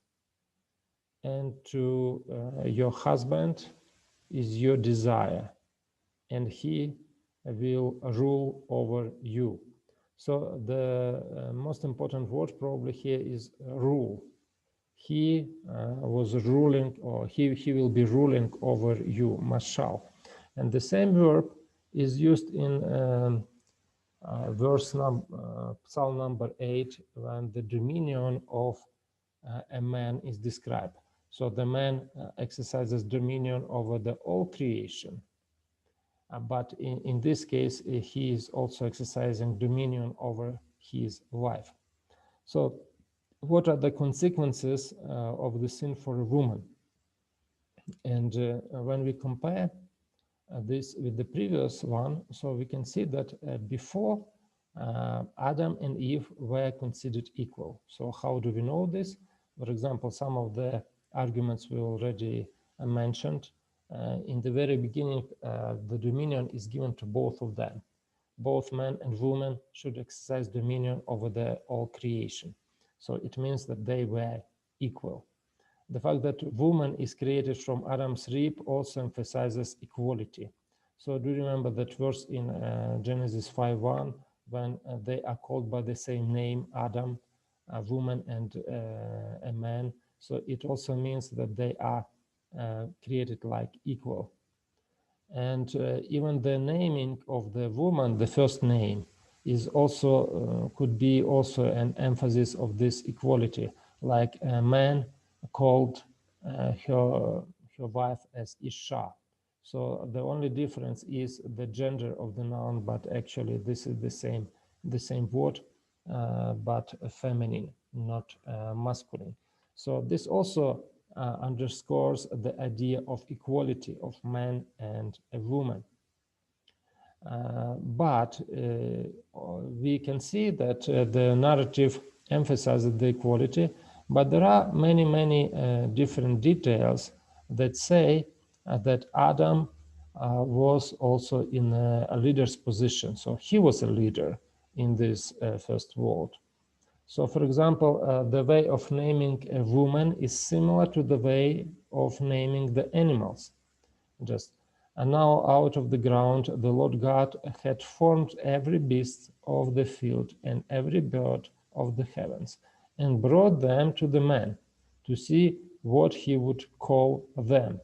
and to your husband is your desire, and he will rule over you. So the most important word probably here is rule. He was ruling, or he will be ruling over you, mashal. And the same verb is used in Psalm number 8, when the dominion of a man is described. So the man exercises dominion over the all creation. But in this case, he is also exercising dominion over his wife. So what are the consequences of the sin for a woman? And when we compare this with the previous one, so we can see that before Adam and Eve were considered equal. So how do we know this? For example, some of the arguments we already mentioned. In the very beginning, the dominion is given to both of them. Both man and woman should exercise dominion over the all creation. So it means that they were equal. The fact that woman is created from Adam's rib also emphasizes equality. So do you remember that verse in Genesis 5:1, when they are called by the same name, Adam, a woman and a man? So it also means that they are created like equal. And even the naming of the woman, the first name, is also could be also an emphasis of this equality, like a man called her wife as Isha. So the only difference is the gender of the noun, but actually this is the same word, but feminine, not masculine. So this also underscores the idea of equality of man and a woman. But we can see that the narrative emphasizes the equality, but there are many different details that say that Adam was also in a leader's position. So he was a leader in this first world. So, for example, the way of naming a woman is similar to the way of naming the animals. And now out of the ground the Lord God had formed every beast of the field and every bird of the heavens, and brought them to the man to see what he would call them.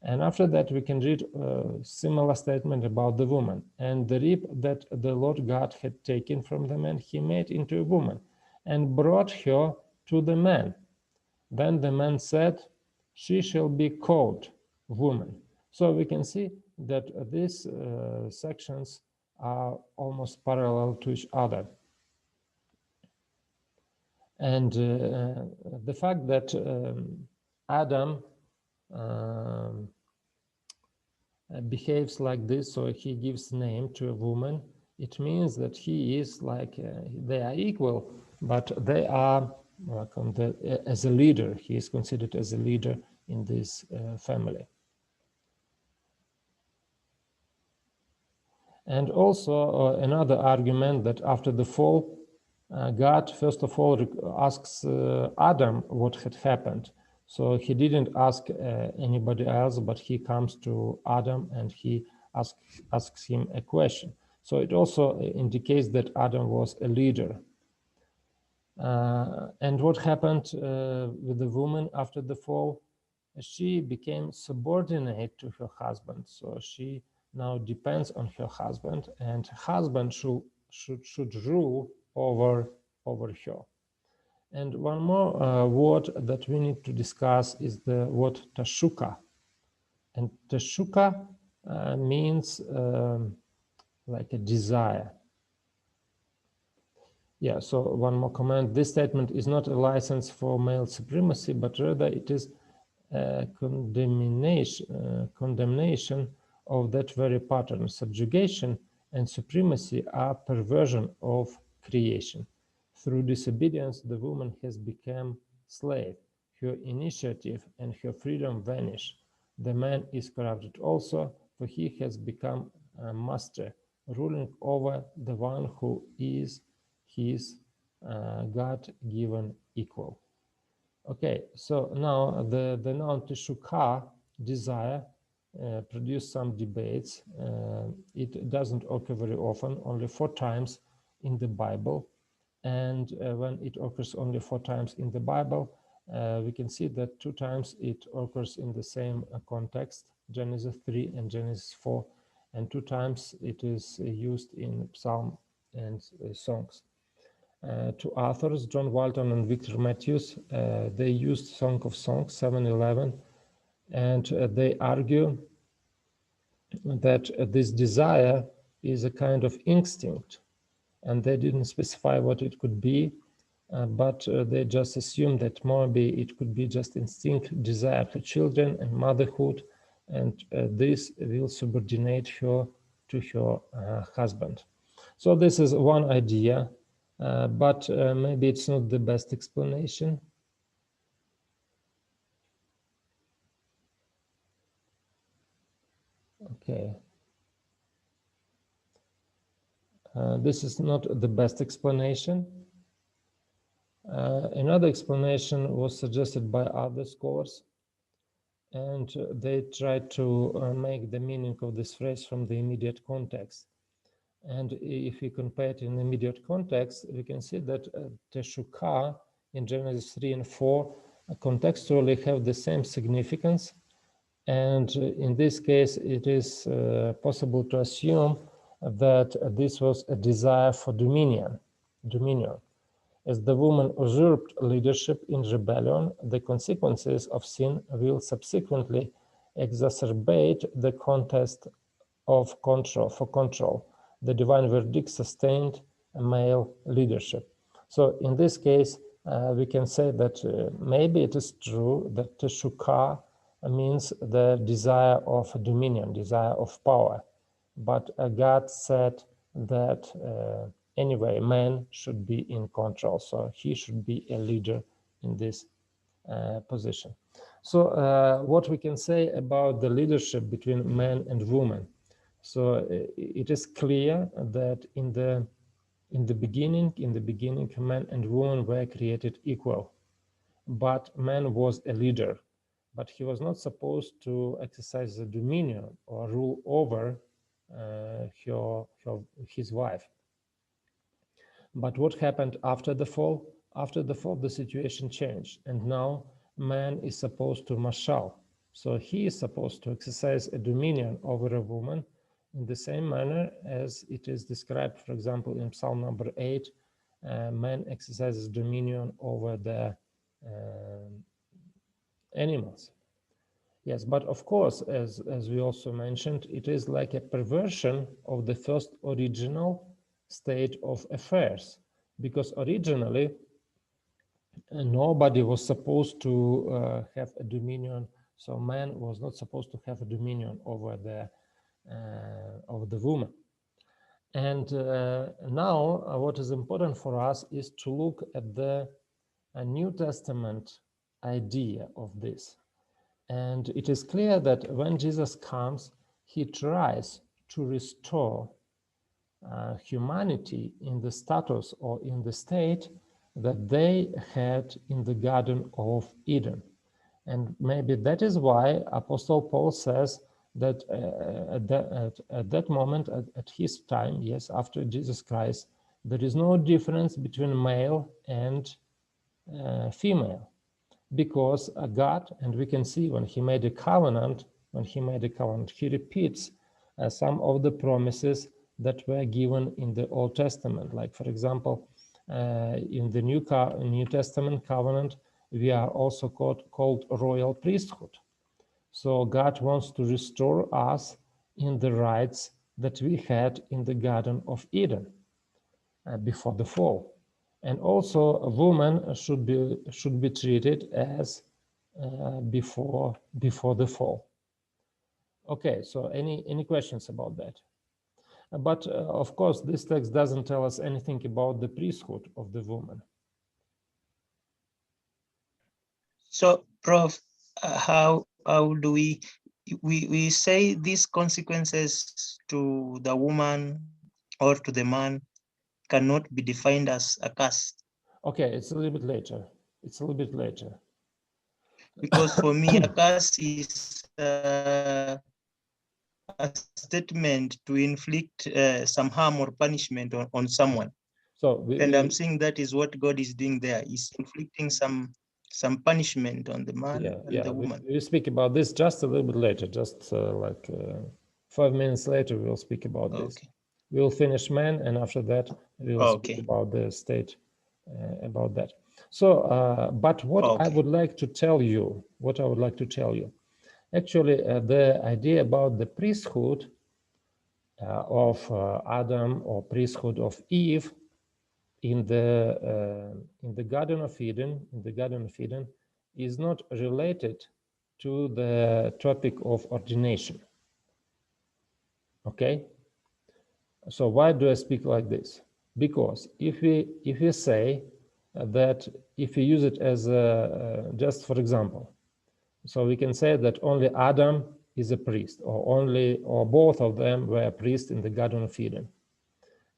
And after that we can read a similar statement about the woman. And the rib that the Lord God had taken from the man he made into a woman, and brought her to the man. Then the man said, she shall be called woman. So we can see that these sections are almost parallel to each other. And the fact that Adam behaves like this, so he gives name to a woman, it means that he is like, they are equal, but they are like as a leader. He is considered as a leader in this family. And also another argument that after the fall, God first of all asks Adam what had happened. So he didn't ask anybody else, but he comes to Adam and he asks him a question. So it also indicates that Adam was a leader. And what happened with the woman after the fall? She became subordinate to her husband. So she now depends on her husband, and her husband should rule over her. And one more word that we need to discuss is the word tashuka. And tashuka means like a desire. Yeah, so one more comment. This statement is not a license for male supremacy, but rather it is a condemnation of that very pattern. Subjugation and supremacy are perversion of creation. Through disobedience, the woman has become slave. Her initiative and her freedom vanish. The man is corrupted also, for he has become a master, ruling over the one who is his God-given equal. Okay, so now the noun teshukah, desire, produced some debates. It doesn't occur very often, only 4 times in the Bible. And when it occurs only 4 times in the Bible, we can see that 2 times it occurs in the same context, Genesis 3 and Genesis 4, and 2 times it is used in Psalm and songs. 2 authors, John Walton and Victor Matthews, they used Song of Songs 7:11, and they argue that this desire is a kind of instinct, and they didn't specify what it could be, but they just assumed that maybe it could be just instinct desire for children and motherhood, and this will subordinate her to her husband. So this is one idea, but maybe it's not the best explanation. Okay. This is not the best explanation. Another explanation was suggested by other scholars, and they tried to make the meaning of this phrase from the immediate context. And if we compare it in immediate context, we can see that teshukah in Genesis 3 and 4 contextually have the same significance. And in this case, it is possible to assume that this was a desire for dominion. As the woman usurped leadership in rebellion, the consequences of sin will subsequently exacerbate the contest of control. The divine verdict sustained male leadership. So in this case, we can say that maybe it is true that teshukah means the desire of dominion, desire of power. But God said that anyway, man should be in control. So he should be a leader in this position. So what we can say about the leadership between man and woman. So it is clear that in the beginning, man and woman were created equal, but man was a leader, but he was not supposed to exercise the dominion or rule over his wife. But what happened after the fall? After the fall, the situation changed, and now man is supposed to marshal. So he is supposed to exercise a dominion over a woman in the same manner as it is described, for example, in Psalm number 8, man exercises dominion over the animals. Yes, but of course, as we also mentioned, it is like a perversion of the first original state of affairs, because originally nobody was supposed to have a dominion. So man was not supposed to have a dominion over the woman. And now what is important for us is to look at the New Testament idea of this. And it is clear that when Jesus comes, he tries to restore humanity in the status or in the state that they had in the Garden of Eden. And maybe that is why Apostle Paul says that at that moment, at his time, yes, after Jesus Christ, there is no difference between male and female, because God, and we can see when he made a covenant, he repeats some of the promises that were given in the Old Testament. Like, for example, in the New Testament covenant, we are also called royal priesthood. So God wants to restore us in the rights that we had in the Garden of Eden before the fall. And also a woman should be treated as before the fall. Okay, so any questions about that? But of course, this text doesn't tell us anything about the priesthood of the woman. So, Prof, how do we say these consequences to the woman or to the man cannot be defined as a curse? Okay, it's a little bit later. Because for me, a curse is a statement to inflict some harm or punishment on someone. So I'm saying that is what God is doing there. He's inflicting some punishment on the man and the woman. We speak about this just a little bit later, just 5 minutes later, we'll speak about this. We'll finish man, and after that, we'll speak about the state, about that. So, but what I would like to tell you, actually, the idea about the priesthood of Adam or priesthood of Eve in the Garden of Eden, is not related to the topic of ordination. Okay. So why do I speak like this? Because if we say that, if we use it as just for example, so we can say that only Adam is a priest, or both of them were priests in the Garden of Eden.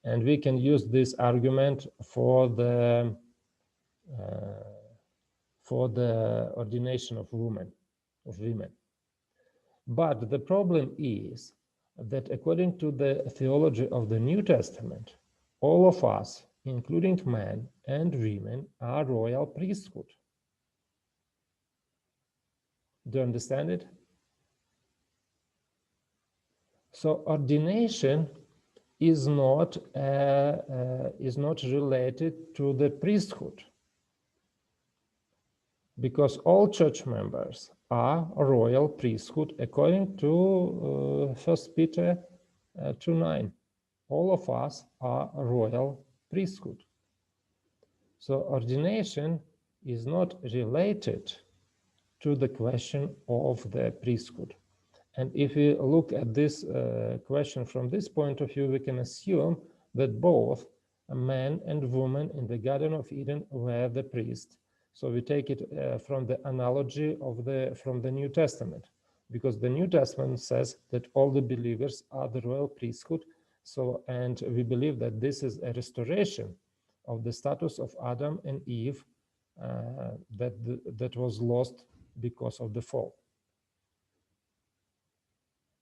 And we can use this argument for the ordination of women. But the problem is that according to the theology of the New Testament, all of us, including men and women, are royal priesthood. Do you understand it? So ordination is not related to the priesthood, because all church members are a royal priesthood according to 1 Peter 2:9. All of us are a royal priesthood. So ordination is not related to the question of the priesthood. And if we look at this question from this point of view, we can assume that both man and woman in the Garden of Eden were the priests. So we take it from the analogy of from the New Testament, because the New Testament says that all the believers are the royal priesthood. So, and we believe that this is a restoration of the status of Adam and Eve that was lost because of the fall.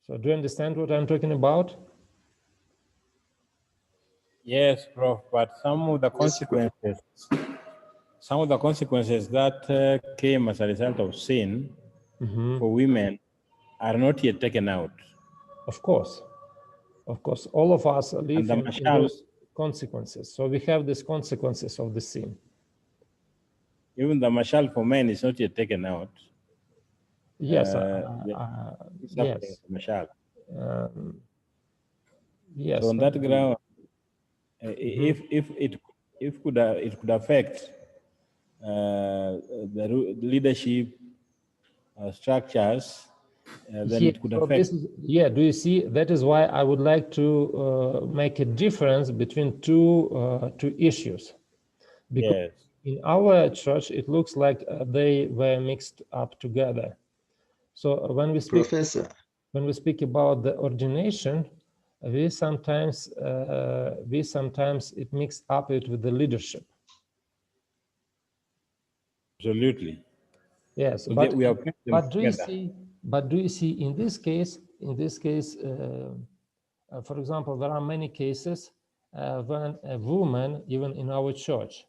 So do you understand what I'm talking about? Yes, Prof, but some of the consequences that came as a result of sin for women are not yet taken out. Of course, all of us live in those consequences. So we have these consequences of the sin. Even the mashal for men is not yet taken out. Yes, yes. Mashal. Yes. So on that ground, if it could affect the leadership structures, then it could affect. Do you see? That is why I would like to make a difference between two issues. Because in our church, it looks like they were mixed up together. So when we speak, Professor, when we speak about the ordination, we sometimes it mixed up it with the leadership. Absolutely. Yes, so but do you see in this case, for example, there are many cases when a woman, even in our church,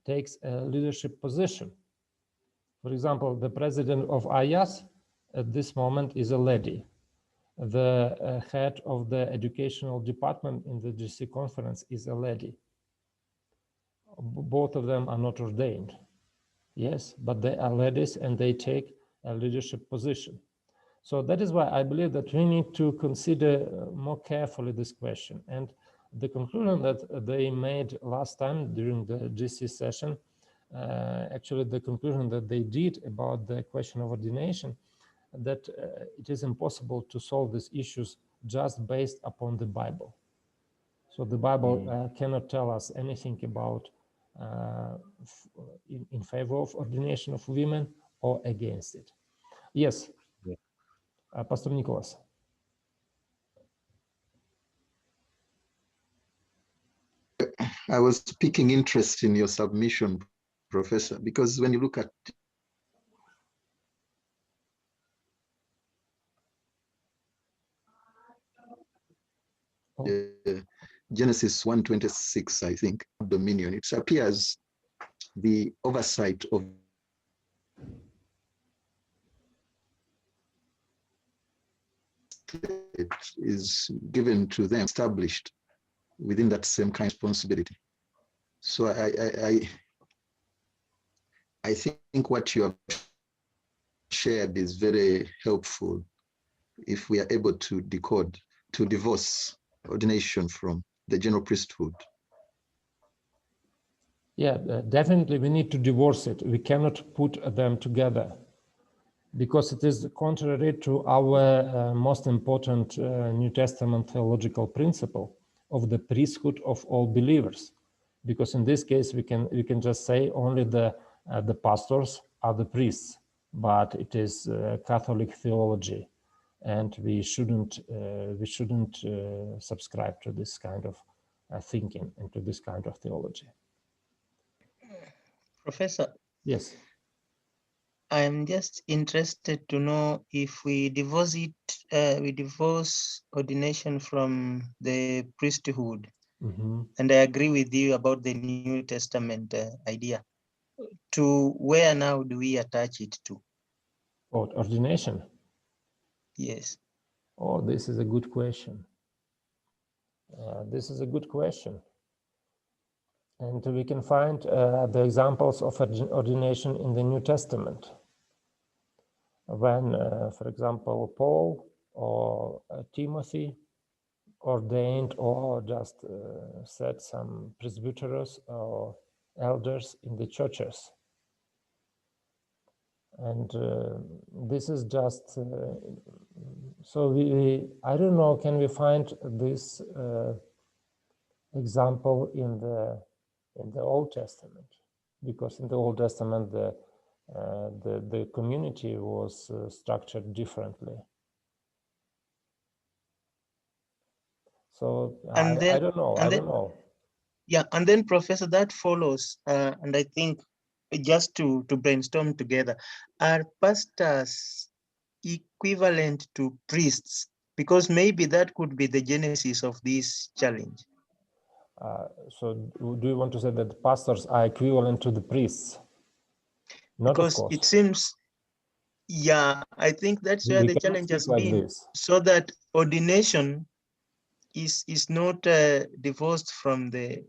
takes a leadership position. For example, the president of IAS at this moment is a lady. The head of the educational department in the GC conference is a lady. Both of them are not ordained. Yes, but they are ladies and they take a leadership position. So that is why I believe that we need to consider more carefully this question. And the conclusion that they made last time during the GC session, actually the conclusion that they did about the question of ordination, that it is impossible to solve these issues just based upon the Bible. So the Bible cannot tell us anything about in favor of ordination of women or against it. Yes, Pastor Nicholas. I was picking interest in your submission, Professor, because when you look at Genesis 1:26, I think, dominion. It appears the oversight of it is given to them, established within that same kind of responsibility. So I think what you have shared is very helpful if we are able to decode, to divorce ordination from the general priesthood. Yeah, definitely we need to divorce it. We cannot put them together because it is contrary to our most important New Testament theological principle of the priesthood of all believers. Because in this case, we can just say only the pastors are the priests, but it is Catholic theology, and we shouldn't subscribe to this kind of thinking and to this kind of theology. Professor. Yes. I'm just interested to know if we divorce ordination from the priesthood. Mm-hmm. And I agree with you about the New Testament idea. To where now do we attach it to? Ordination? Yes. Oh, this is a good question. This is a good question. And we can find the examples of ordination in the New Testament. When, for example, Paul or Timothy ordained or just set some presbyteros or elders in the churches. And this is just, so I don't know, can we find this example in the Old Testament? Because in the Old Testament, the community was structured differently. So I don't know. Yeah, and then Professor, that follows, and I think just to brainstorm together, are pastors equivalent to priests? Because maybe that could be the genesis of this challenge. So do you want to say that pastors are equivalent to the priests? Not because of course. It seems, yeah, I think that's where the challenge has been, so that ordination is not divorced from the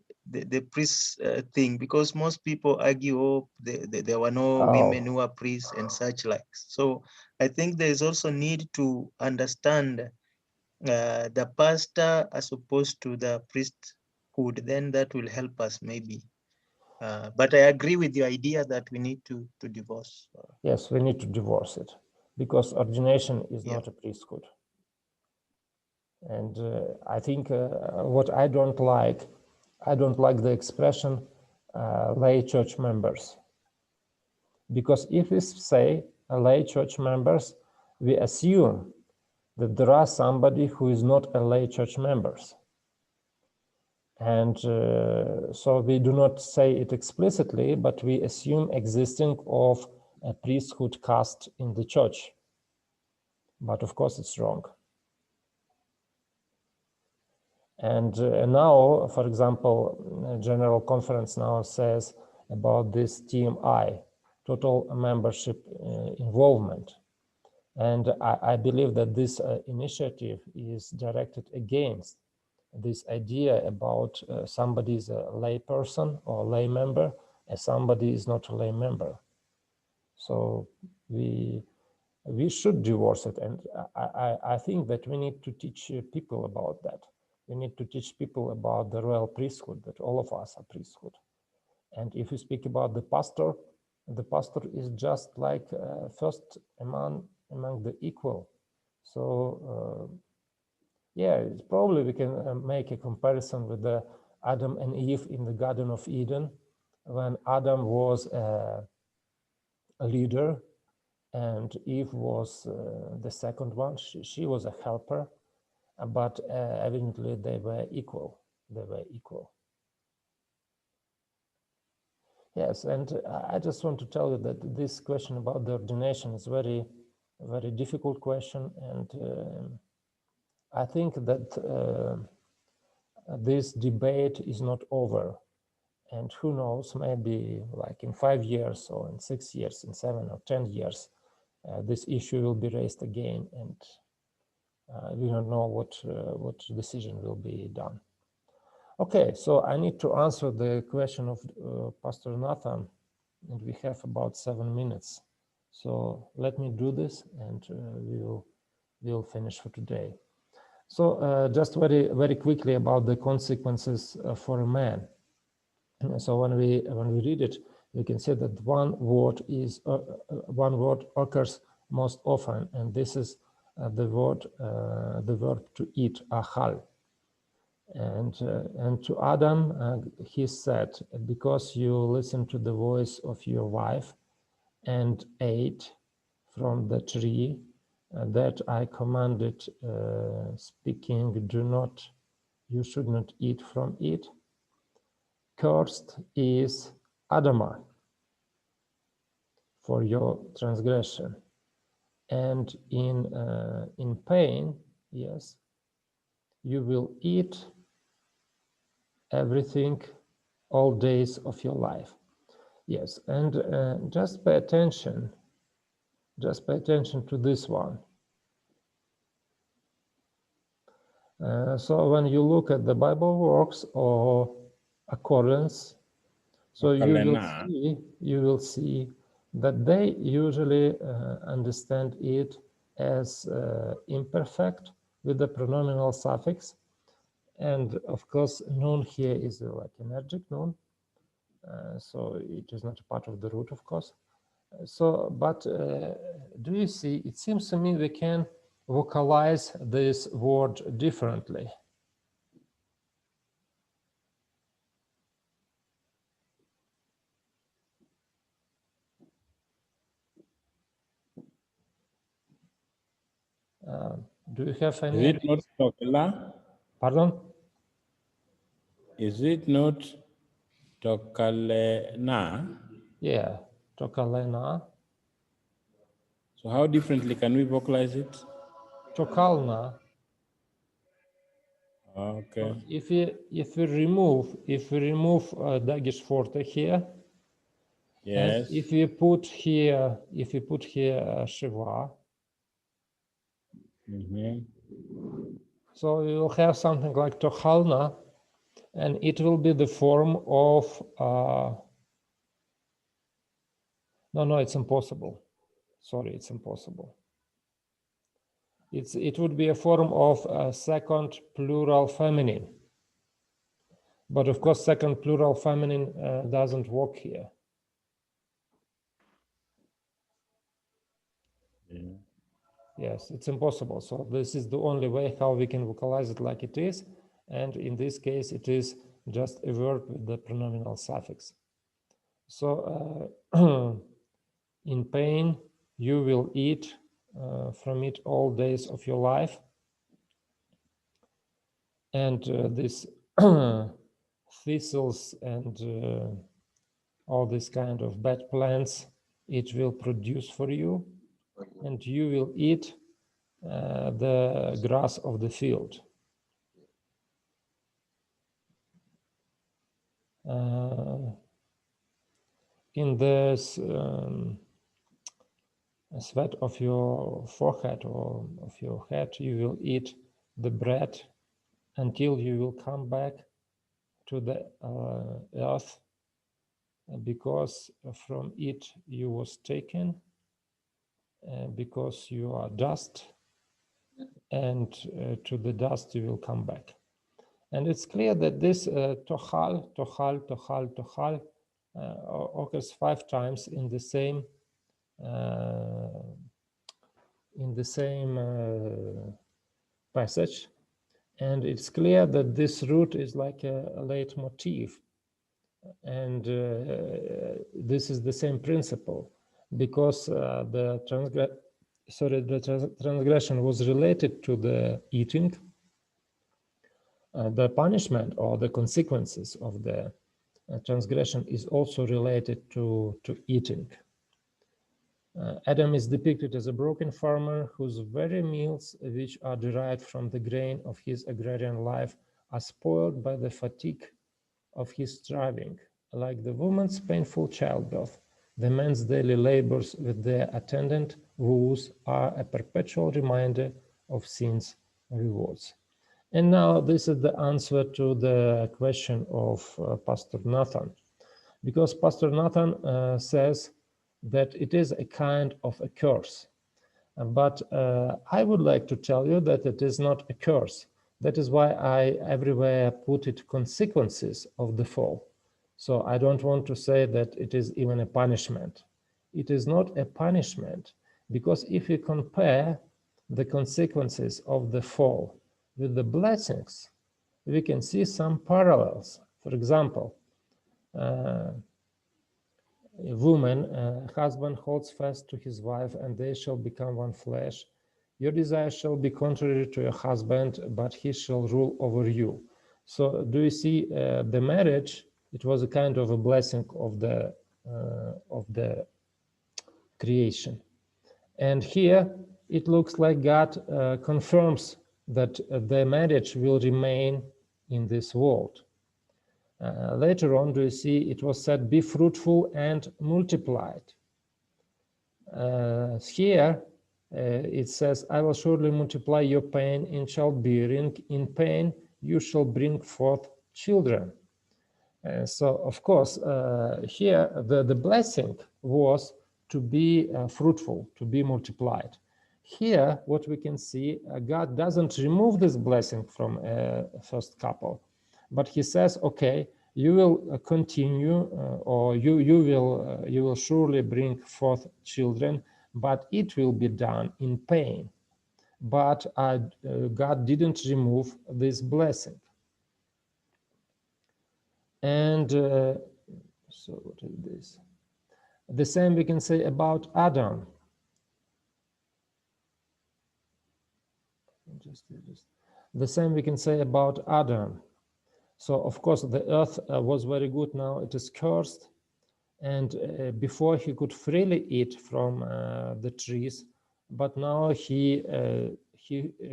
priest thing, because most people argue, oh, there were no women who are priests and such like. So I think there is also need to understand the pastor as opposed to the priesthood. Then that will help us maybe. But I agree with the idea that we need to divorce. Yes, we need to divorce it, because ordination is not a priesthood. And I think what I don't like the expression lay church members. Because if we say lay church members, we assume that there are somebody who is not a lay church members. And so we do not say it explicitly, but we assume existing of a priesthood caste in the church. But of course it's wrong. And now, for example, General Conference now says about this TMI, total membership involvement. And I believe that this initiative is directed against this idea about somebody is a lay person or lay member and somebody is not a lay member. So we should divorce it. And I think that we need to teach people about that. We need to teach people about the royal priesthood, that all of us are priesthood. And if you speak about the pastor is just like first among the equal. So yeah, probably we can make a comparison with the Adam and Eve in the Garden of Eden, when Adam was a leader and Eve was the second one. She was a helper, but evidently they were equal. Yes, and I just want to tell you that this question about the ordination is very, very difficult question, and I think that this debate is not over. And who knows, maybe like in 5 years or in 6 years, in 7 or 10 years, this issue will be raised again, and we don't know what decision will be done. Okay, so I need to answer the question of Pastor Nathan, and we have about 7 minutes. So let me do this, and we'll finish for today. So just very quickly about the consequences for a man. So when we read it, we can see that one word occurs most often, and this is the verb to eat, achal. And to Adam, he said, because you listened to the voice of your wife and ate from the tree that I commanded, speaking, you should not eat from it. Cursed is Adamah for your transgression, and in pain, yes, you will eat everything all days of your life. Yes, and just pay attention to this one. So when you look at the Bible works or accordance, so you will see that they usually understand it as imperfect with the pronominal suffix, and of course noun here is like an adjective noun, so it is not a part of the root, of course. So, but do you see, it seems to me we can vocalize this word differently. Do you have any? Is it not Tokala? Pardon? Is it not Tokalena? Yeah, Tokalena. So how differently can we vocalize it? Tokalna. Okay. If we remove Dagish forte here, Yes. and if we put here Shiva, so we will have something like Tochalna, and it will be the form of no, it's impossible. Sorry, it's impossible. It would be a form of second plural feminine, but of course second plural feminine doesn't work here. Yeah. Yes, it's impossible. So this is the only way how we can vocalize it like it is, and in this case it is just a verb with the pronominal suffix. So in pain you will eat from it all days of your life, and this thistles and all this kind of bad plants it will produce for you, and you will eat the grass of the field. In the sweat of your forehead or of your head, you will eat the bread until you will come back to the earth, because from it you was taken, because you are dust, and to the dust you will come back. And it's clear that this tochal occurs 5 times in the same passage, and it's clear that this root is like a leitmotif, and this is the same principle, because the transgression was related to the eating. The punishment or the consequences of the transgression is also related to eating. Adam is depicted as a broken farmer whose very meals, which are derived from the grain of his agrarian life, are spoiled by the fatigue of his striving. Like the woman's painful childbirth, the man's daily labors with their attendant woes are a perpetual reminder of sin's rewards. And now this is the answer to the question of Pastor Nathan, because Pastor Nathan says that it is a kind of a curse. But I would like to tell you that it is not a curse. That is why I everywhere put it consequences of the fall. So I don't want to say that it is even a punishment. It is not a punishment, because if you compare the consequences of the fall with the blessings, we can see some parallels. For example, a woman, a husband holds fast to his wife, and they shall become one flesh. Your desire shall be contrary to your husband, but he shall rule over you. So do you see the marriage? It was a kind of a blessing of the creation. And here it looks like God confirms that the marriage will remain in this world. Later on, do you see it was said, be fruitful and multiplied. Here it says, I will surely multiply your pain in childbearing. In pain you shall bring forth children. So, of course, here the blessing was to be fruitful, to be multiplied. Here, what we can see, God doesn't remove this blessing from first couple, but he says, okay, you will continue, or you will surely bring forth children, but it will be done in pain. But God didn't remove this blessing. And so what is this? The same we can say about Adam. The same we can say about Adam. So of course the earth was very good, now it is cursed. And before he could freely eat from the trees, but now he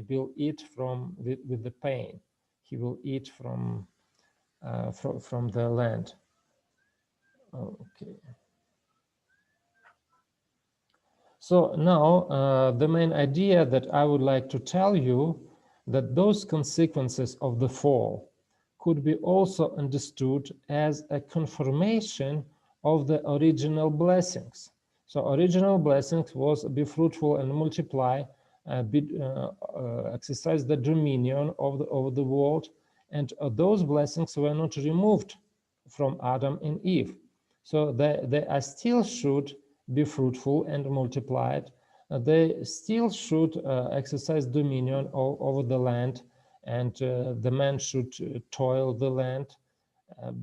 will eat with the pain. He will eat from the land. Okay. So now the main idea that I would like to tell you, that those consequences of the fall could be also understood as a confirmation of the original blessings. So original blessings was be fruitful and multiply, exercise the dominion of the world, and those blessings were not removed from Adam and Eve. So they are still should be fruitful and multiplied. They still should exercise dominion over the land, and the man should toil the land.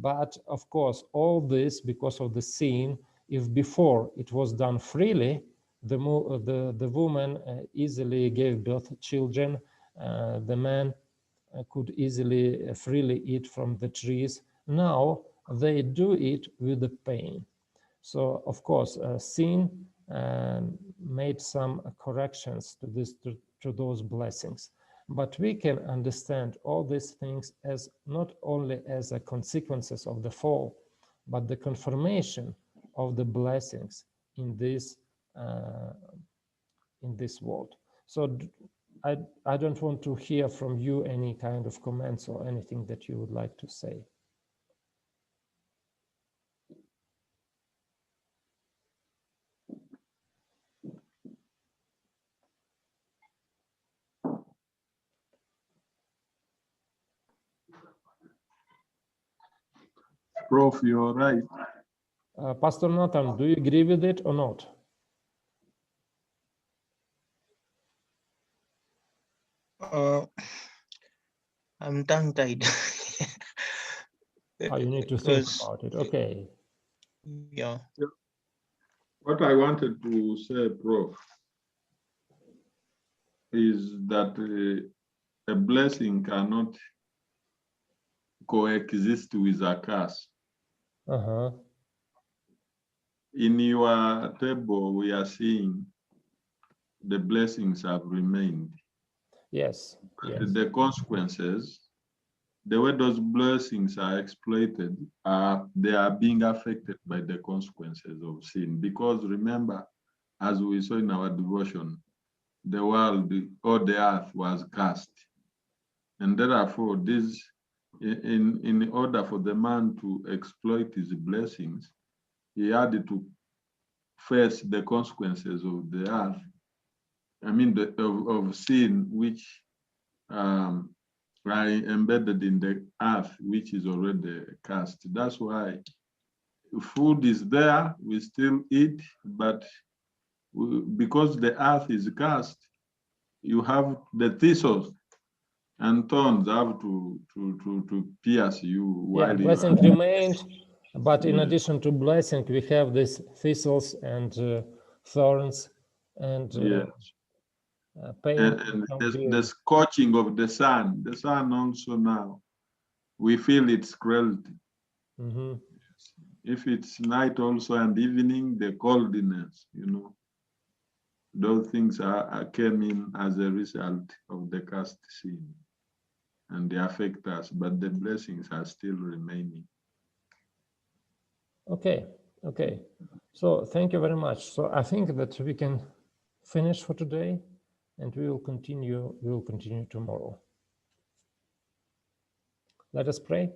But of course, all this because of the sin. If before it was done freely, the woman easily gave birth to children. The man could easily freely eat from the trees. Now they do it with the pain. So of course, sin made some corrections to those blessings. But we can understand all these things as not only as a consequences of the fall, but the confirmation of the blessings in this world. So I don't want to hear from you any kind of comments or anything that you would like to say. Prof, you're right. Pastor Nathan, do you agree with it or not? I'm tongue-tied. Oh, you need to think about it. Okay. Yeah. What I wanted to say, Prof, is that a blessing cannot coexist with a curse. Uh-huh. In your table, we are seeing the blessings have remained. Yes. But Yes. the consequences, the way those blessings are exploited, they are being affected by the consequences of sin. Because remember, as we saw in our devotion, the world or the earth was cast. And therefore, this, in order for the man to exploit his blessings, he had to face the consequences of the earth. I mean, of sin, which are embedded in the earth, which is already cast. That's why food is there, we still eat, but because the earth is cast, you have the thistles and thorns have to pierce you. Yeah, while blessing you remained, but in Yeah. addition to blessing, we have these thistles and thorns and Yes. pain. And become the beard. scorching of the sun also now, we feel its cruelty. Mhm. If it's night also and evening, the coldness, those things came in as a result of the cast sin, and they affect us, but the blessings are still remaining. Okay, okay. So thank you very much. So I think that we can finish for today, and we will continue. We will continue tomorrow. Let us pray.